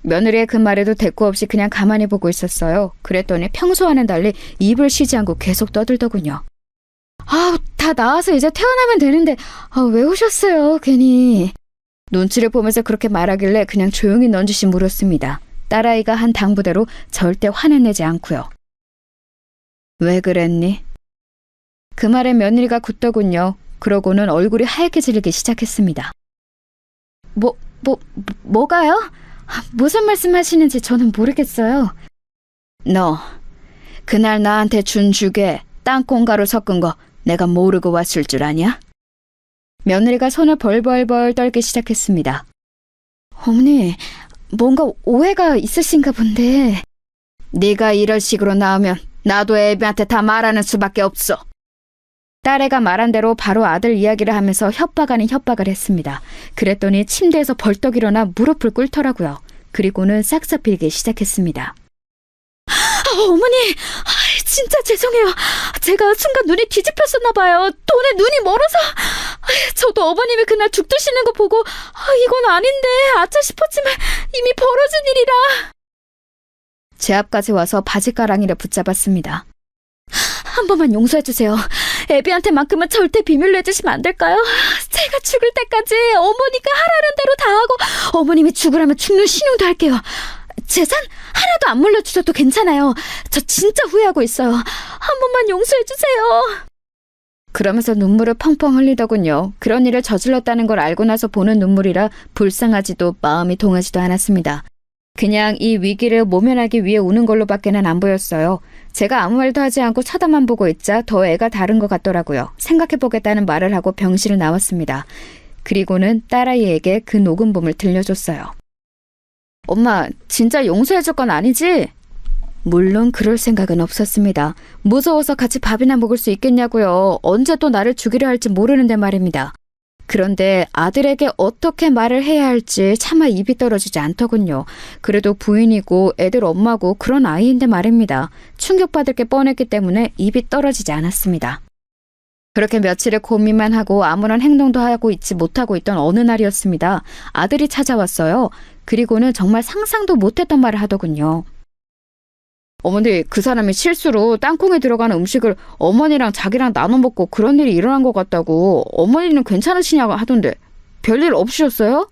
며느리의 그 말에도 대꾸 없이 그냥 가만히 보고 있었어요. 그랬더니 평소와는 달리 입을 쉬지 않고 계속 떠들더군요. 다 나와서 이제 퇴원하면 되는데 왜 오셨어요 괜히. 눈치를 보면서 그렇게 말하길래 그냥 조용히 넌지시 물었습니다. 딸아이가 한 당부대로 절대 화는 내지 않고요. 왜 그랬니? 그 말에 며느리가 굳더군요. 그러고는 얼굴이 하얗게 질리기 시작했습니다. 뭐가요? 무슨 말씀하시는지 저는 모르겠어요. 너 그날 나한테 준 죽에 땅콩가루 섞은 거 내가 모르고 왔을 줄 아냐? 며느리가 손을 벌벌벌 떨기 시작했습니다. 어머니, 뭔가 오해가 있으신가 본데. 네가 이런 식으로 나오면 나도 애비한테 다 말하는 수밖에 없어. 딸애가 말한 대로 바로 아들 이야기를 하면서 협박 아닌 협박을 했습니다. 그랬더니 침대에서 벌떡 일어나 무릎을 꿇더라고요. 그리고는 싹싹 빌기 시작했습니다. 어머니, 진짜 죄송해요. 제가 순간 눈이 뒤집혔었나 봐요. 돈에 눈이 멀어서. 저도 어머님이 그날 죽 드시는 거 보고 이건 아닌데 아차 싶었지만 이미 벌어진 일이라. 제 앞까지 와서 바지가랑이를 붙잡았습니다. 한 번만 용서해주세요. 애비한테만큼은 절대 비밀로 해주시면 안 될까요? 제가 죽을 때까지 어머니가 하라는 대로 다 하고 어머님이 죽으라면 죽는 신용도 할게요. 재산 하나도 안 물려주셔도 괜찮아요. 저 진짜 후회하고 있어요. 한 번만 용서해주세요. 그러면서 눈물을 펑펑 흘리더군요. 그런 일을 저질렀다는 걸 알고 나서 보는 눈물이라 불쌍하지도 마음이 동하지도 않았습니다. 그냥 이 위기를 모면하기 위해 우는 걸로밖에는 안 보였어요. 제가 아무 말도 하지 않고 쳐다만 보고 있자 더 애가 다른 것 같더라고요. 생각해보겠다는 말을 하고 병실을 나왔습니다. 그리고는 딸아이에게 그 녹음본을 들려줬어요. 엄마, 진짜 용서해줄 건 아니지? 물론 그럴 생각은 없었습니다. 무서워서 같이 밥이나 먹을 수 있겠냐고요. 언제 또 나를 죽이려 할지 모르는데 말입니다. 그런데 아들에게 어떻게 말을 해야 할지 차마 입이 떨어지지 않더군요. 그래도 부인이고 애들 엄마고 그런 아이인데 말입니다. 충격받을 게 뻔했기 때문에 입이 떨어지지 않았습니다. 그렇게 며칠을 고민만 하고 아무런 행동도 하고 있지 못하고 있던 어느 날이었습니다. 아들이 찾아왔어요. 그리고는 정말 상상도 못했던 말을 하더군요. 어머니, 그 사람이 실수로 땅콩에 들어가는 음식을 어머니랑 자기랑 나눠 먹고 그런 일이 일어난 것 같다고. 어머니는 괜찮으시냐고 하던데 별일 없으셨어요?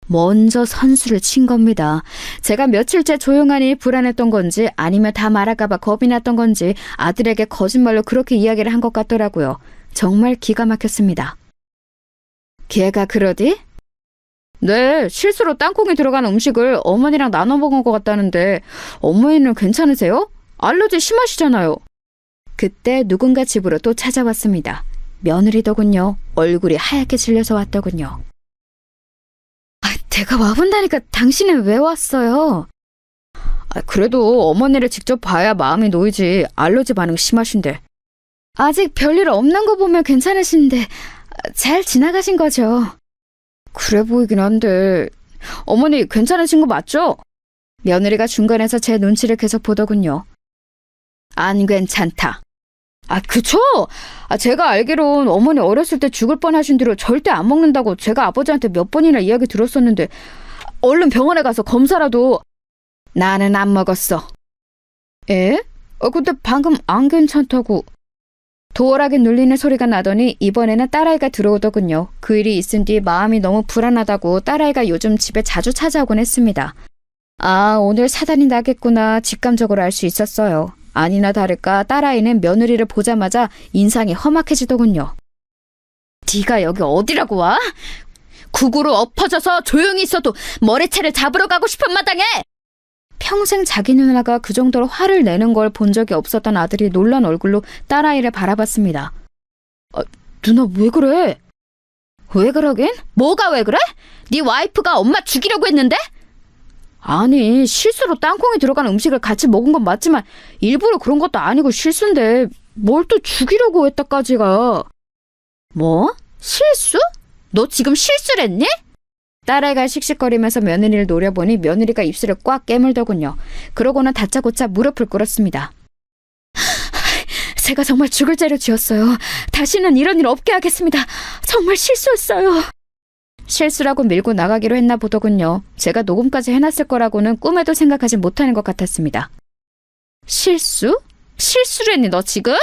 먼저 선수를 친 겁니다. 제가 며칠째 조용하니 불안했던 건지 아니면 다 말할까봐 겁이 났던 건지 아들에게 거짓말로 그렇게 이야기를 한 것 같더라고요. 정말 기가 막혔습니다. 걔가 그러디? 네, 실수로 땅콩이 들어간 음식을 어머니랑 나눠 먹은 것 같다는데 어머니는 괜찮으세요? 알러지 심하시잖아요. 그때 누군가 집으로 또 찾아왔습니다. 며느리더군요. 얼굴이 하얗게 질려서 왔더군요. 내가 와본다니까 당신은 왜 왔어요? 그래도 어머니를 직접 봐야 마음이 놓이지. 알러지 반응 심하신데. 아직 별일 없는 거 보면 괜찮으신데 잘 지나가신 거죠? 그래 보이긴 한데 어머니 괜찮으신 거 맞죠? 며느리가 중간에서 제 눈치를 계속 보더군요. 안 괜찮다. 그쵸? 제가 알기론 어머니 어렸을 때 죽을 뻔하신 뒤로 절대 안 먹는다고 제가 아버지한테 몇 번이나 이야기 들었었는데 얼른 병원에 가서 검사라도. 나는 안 먹었어. 에? 근데 방금 안 괜찮다고. 도어락에 눌리는 소리가 나더니 이번에는 딸아이가 들어오더군요. 그 일이 있은 뒤 마음이 너무 불안하다고 딸아이가 요즘 집에 자주 찾아오곤 했습니다. 오늘 사단이 나겠구나 직감적으로 알 수 있었어요. 아니나 다를까 딸아이는 며느리를 보자마자 인상이 험악해지더군요. 네가 여기 어디라고 와? 구구로 엎어져서 조용히 있어도 머리채를 잡으러 가고 싶은 마당에! 평생 자기 누나가 그 정도로 화를 내는 걸 본 적이 없었던 아들이 놀란 얼굴로 딸아이를 바라봤습니다. 누나 왜 그래? 왜 그러긴? 뭐가 왜 그래? 네 와이프가 엄마 죽이려고 했는데? 아니, 실수로 땅콩이 들어간 음식을 같이 먹은 건 맞지만 일부러 그런 것도 아니고 실수인데 뭘 또 죽이려고 했다까지가. 뭐? 실수? 너 지금 실수를 했니? 딸아이가 씩씩거리면서 며느리를 노려보니 며느리가 입술을 꽉 깨물더군요. 그러고는 다짜고짜 무릎을 꿇었습니다. 제가 정말 죽을 죄를 지었어요. 다시는 이런 일 없게 하겠습니다. 정말 실수했어요. 실수라고 밀고 나가기로 했나 보더군요. 제가 녹음까지 해놨을 거라고는 꿈에도 생각하지 못하는 것 같았습니다. 실수? 실수를 했니 너 지금?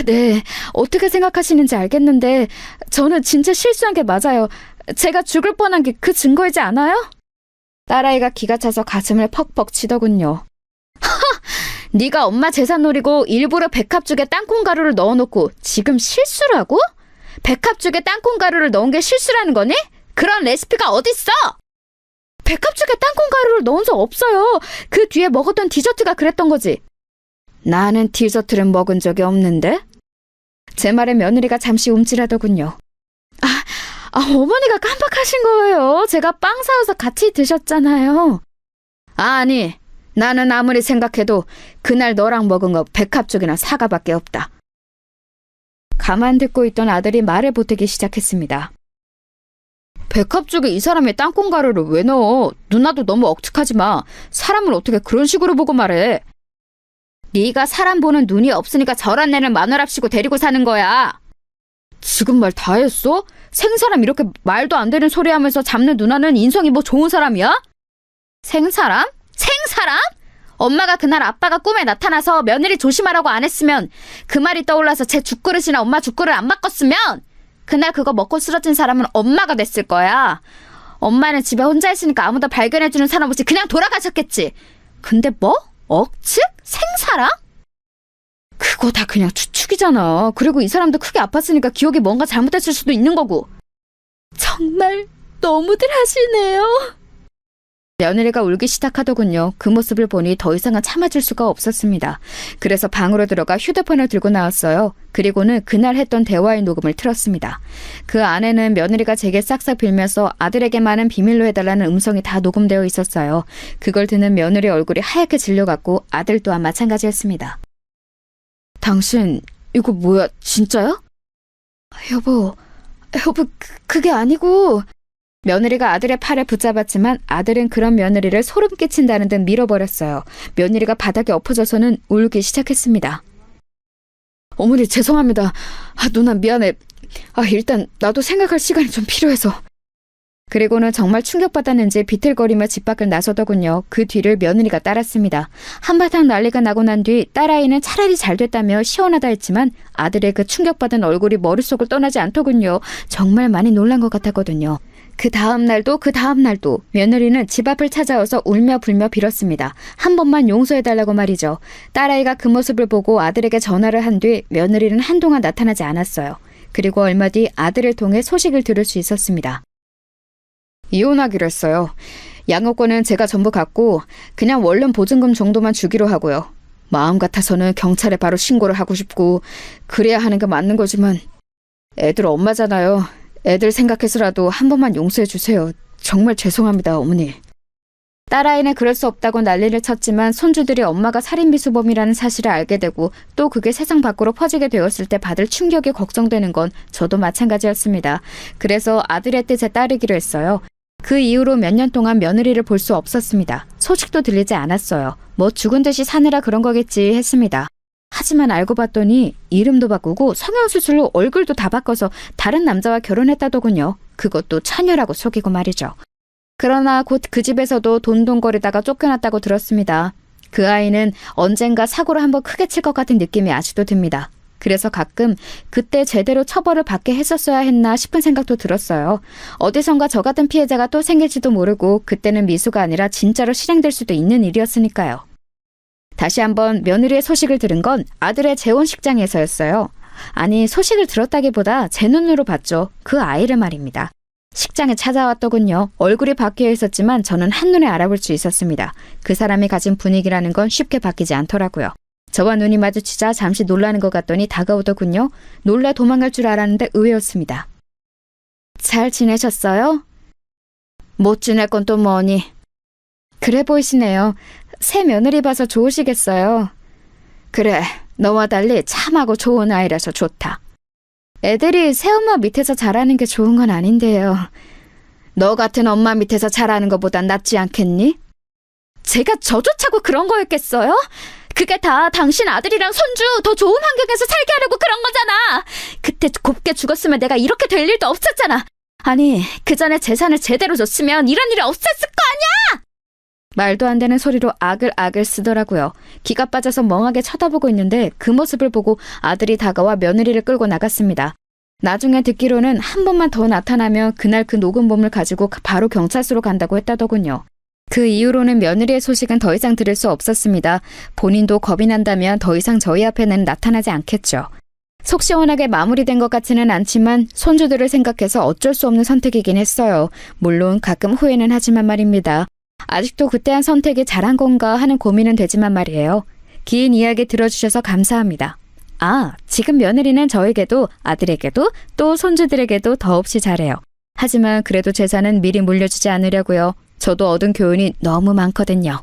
네. 어떻게 생각하시는지 알겠는데 저는 진짜 실수한 게 맞아요. 제가 죽을 뻔한 게 그 증거이지 않아요? 딸아이가 기가 차서 가슴을 퍽퍽 치더군요. 네가 엄마 재산 노리고 일부러 백합죽에 땅콩가루를 넣어놓고 지금 실수라고? 백합죽에 땅콩가루를 넣은 게 실수라는 거니? 그런 레시피가 어딨어? 백합죽에 땅콩가루를 넣은 적 없어요. 그 뒤에 먹었던 디저트가 그랬던 거지. 나는 디저트를 먹은 적이 없는데? 제 말에 며느리가 잠시 움찔하더군요. 어머니가 깜빡하신 거예요. 제가 빵 사와서 같이 드셨잖아요. 아니, 나는 아무리 생각해도 그날 너랑 먹은 거 백합죽이나 사과밖에 없다. 가만 듣고 있던 아들이 말을 보태기 시작했습니다. 백합죽에 이 사람이 땅콩가루를 왜 넣어? 누나도 너무 억측하지 마. 사람을 어떻게 그런 식으로 보고 말해. 네가 사람 보는 눈이 없으니까 저런 애는 마누랍시고 데리고 사는 거야. 지금 말 다 했어? 생사람 이렇게 말도 안 되는 소리 하면서 잡는 누나는 인성이 뭐 좋은 사람이야? 생사람? 생사람? 엄마가 그날 아빠가 꿈에 나타나서 며느리 조심하라고 안 했으면 그 말이 떠올라서 제 죽그릇이나 엄마 죽그릇 안 바꿨으면 그날 그거 먹고 쓰러진 사람은 엄마가 됐을 거야. 엄마는 집에 혼자 있으니까 아무도 발견해주는 사람 없이 그냥 돌아가셨겠지. 근데 뭐? 억측? 생사람? 그거 다 그냥 추측이잖아. 그리고 이 사람도 크게 아팠으니까 기억이 뭔가 잘못됐을 수도 있는 거고. 정말 너무들 하시네요. 며느리가 울기 시작하더군요. 그 모습을 보니 더 이상은 참아줄 수가 없었습니다. 그래서 방으로 들어가 휴대폰을 들고 나왔어요. 그리고는 그날 했던 대화의 녹음을 틀었습니다. 그 안에는 며느리가 제게 싹싹 빌면서 아들에게만은 비밀로 해달라는 음성이 다 녹음되어 있었어요. 그걸 듣는 며느리 얼굴이 하얗게 질려갔고 아들 또한 마찬가지였습니다. 당신 이거 뭐야? 진짜야? 여보, 그게 아니고... 며느리가 아들의 팔을 붙잡았지만 아들은 그런 며느리를 소름 끼친다는 듯 밀어버렸어요. 며느리가 바닥에 엎어져서는 울기 시작했습니다. 어머니 죄송합니다. 누나 미안해. 일단 나도 생각할 시간이 좀 필요해서. 그리고는 정말 충격받았는지 비틀거리며 집 밖을 나서더군요. 그 뒤를 며느리가 따랐습니다. 한바탕 난리가 나고 난 뒤 딸아이는 차라리 잘 됐다며 시원하다 했지만 아들의 그 충격받은 얼굴이 머릿속을 떠나지 않더군요. 정말 많이 놀란 것 같았거든요. 그 다음 날도 며느리는 집 앞을 찾아와서 울며 불며 빌었습니다. 한 번만 용서해달라고 말이죠. 딸아이가 그 모습을 보고 아들에게 전화를 한 뒤 며느리는 한동안 나타나지 않았어요. 그리고 얼마 뒤 아들을 통해 소식을 들을 수 있었습니다. 이혼하기로 했어요. 양육권은 제가 전부 갖고 그냥 원룸 보증금 정도만 주기로 하고요. 마음 같아서는 경찰에 바로 신고를 하고 싶고 그래야 하는 게 맞는 거지만 애들 엄마잖아요. 애들 생각해서라도 한 번만 용서해 주세요. 정말 죄송합니다, 어머니. 딸아이는 그럴 수 없다고 난리를 쳤지만 손주들이 엄마가 살인미수범이라는 사실을 알게 되고 또 그게 세상 밖으로 퍼지게 되었을 때 받을 충격이 걱정되는 건 저도 마찬가지였습니다. 그래서 아들의 뜻에 따르기로 했어요. 그 이후로 몇 년 동안 며느리를 볼 수 없었습니다. 소식도 들리지 않았어요. 뭐 죽은 듯이 사느라 그런 거겠지 했습니다. 하지만 알고 봤더니 이름도 바꾸고 성형수술로 얼굴도 다 바꿔서 다른 남자와 결혼했다더군요. 그것도 처녀라고 속이고 말이죠. 그러나 곧 그 집에서도 돈돈거리다가 쫓겨났다고 들었습니다. 그 아이는 언젠가 사고를 한번 크게 칠 것 같은 느낌이 아직도 듭니다. 그래서 가끔 그때 제대로 처벌을 받게 했었어야 했나 싶은 생각도 들었어요. 어디선가 저 같은 피해자가 또 생길지도 모르고 그때는 미수가 아니라 진짜로 실행될 수도 있는 일이었으니까요. 다시 한번 며느리의 소식을 들은 건 아들의 재혼식장에서였어요. 아니, 소식을 들었다기보다 제 눈으로 봤죠. 그 아이를 말입니다. 식장에 찾아왔더군요. 얼굴이 바뀌어 있었지만 저는 한눈에 알아볼 수 있었습니다. 그 사람이 가진 분위기라는 건 쉽게 바뀌지 않더라고요. 저와 눈이 마주치자 잠시 놀라는 것 같더니 다가오더군요. 놀라 도망갈 줄 알았는데 의외였습니다. 잘 지내셨어요? 못 지낼 건 또 뭐니? 그래 보이시네요. 새 며느리 봐서 좋으시겠어요. 그래, 너와 달리 참하고 좋은 아이라서 좋다. 애들이 새엄마 밑에서 자라는 게 좋은 건 아닌데요. 너 같은 엄마 밑에서 자라는 것보단 낫지 않겠니? 제가 저조차고 그런 거였겠어요? 그게 다 당신 아들이랑 손주 더 좋은 환경에서 살게 하려고 그런 거잖아. 그때 곱게 죽었으면 내가 이렇게 될 일도 없었잖아. 아니, 그 전에 재산을 제대로 줬으면 이런 일이 없었을 거 아니야! 말도 안 되는 소리로 아글아글 쓰더라고요. 기가 빠져서 멍하게 쳐다보고 있는데 그 모습을 보고 아들이 다가와 며느리를 끌고 나갔습니다. 나중에 듣기로는 한 번만 더 나타나면 그날 그 녹음본을 가지고 바로 경찰서로 간다고 했다더군요. 그 이후로는 며느리의 소식은 더 이상 들을 수 없었습니다. 본인도 겁이 난다면 더 이상 저희 앞에는 나타나지 않겠죠. 속 시원하게 마무리된 것 같지는 않지만 손주들을 생각해서 어쩔 수 없는 선택이긴 했어요. 물론 가끔 후회는 하지만 말입니다. 아직도 그때 한 선택이 잘한 건가 하는 고민은 되지만 말이에요. 긴 이야기 들어주셔서 감사합니다. 아, 지금 며느리는 저에게도 아들에게도 또 손주들에게도 더없이 잘해요. 하지만 그래도 재산은 미리 물려주지 않으려고요. 저도 얻은 교훈이 너무 많거든요.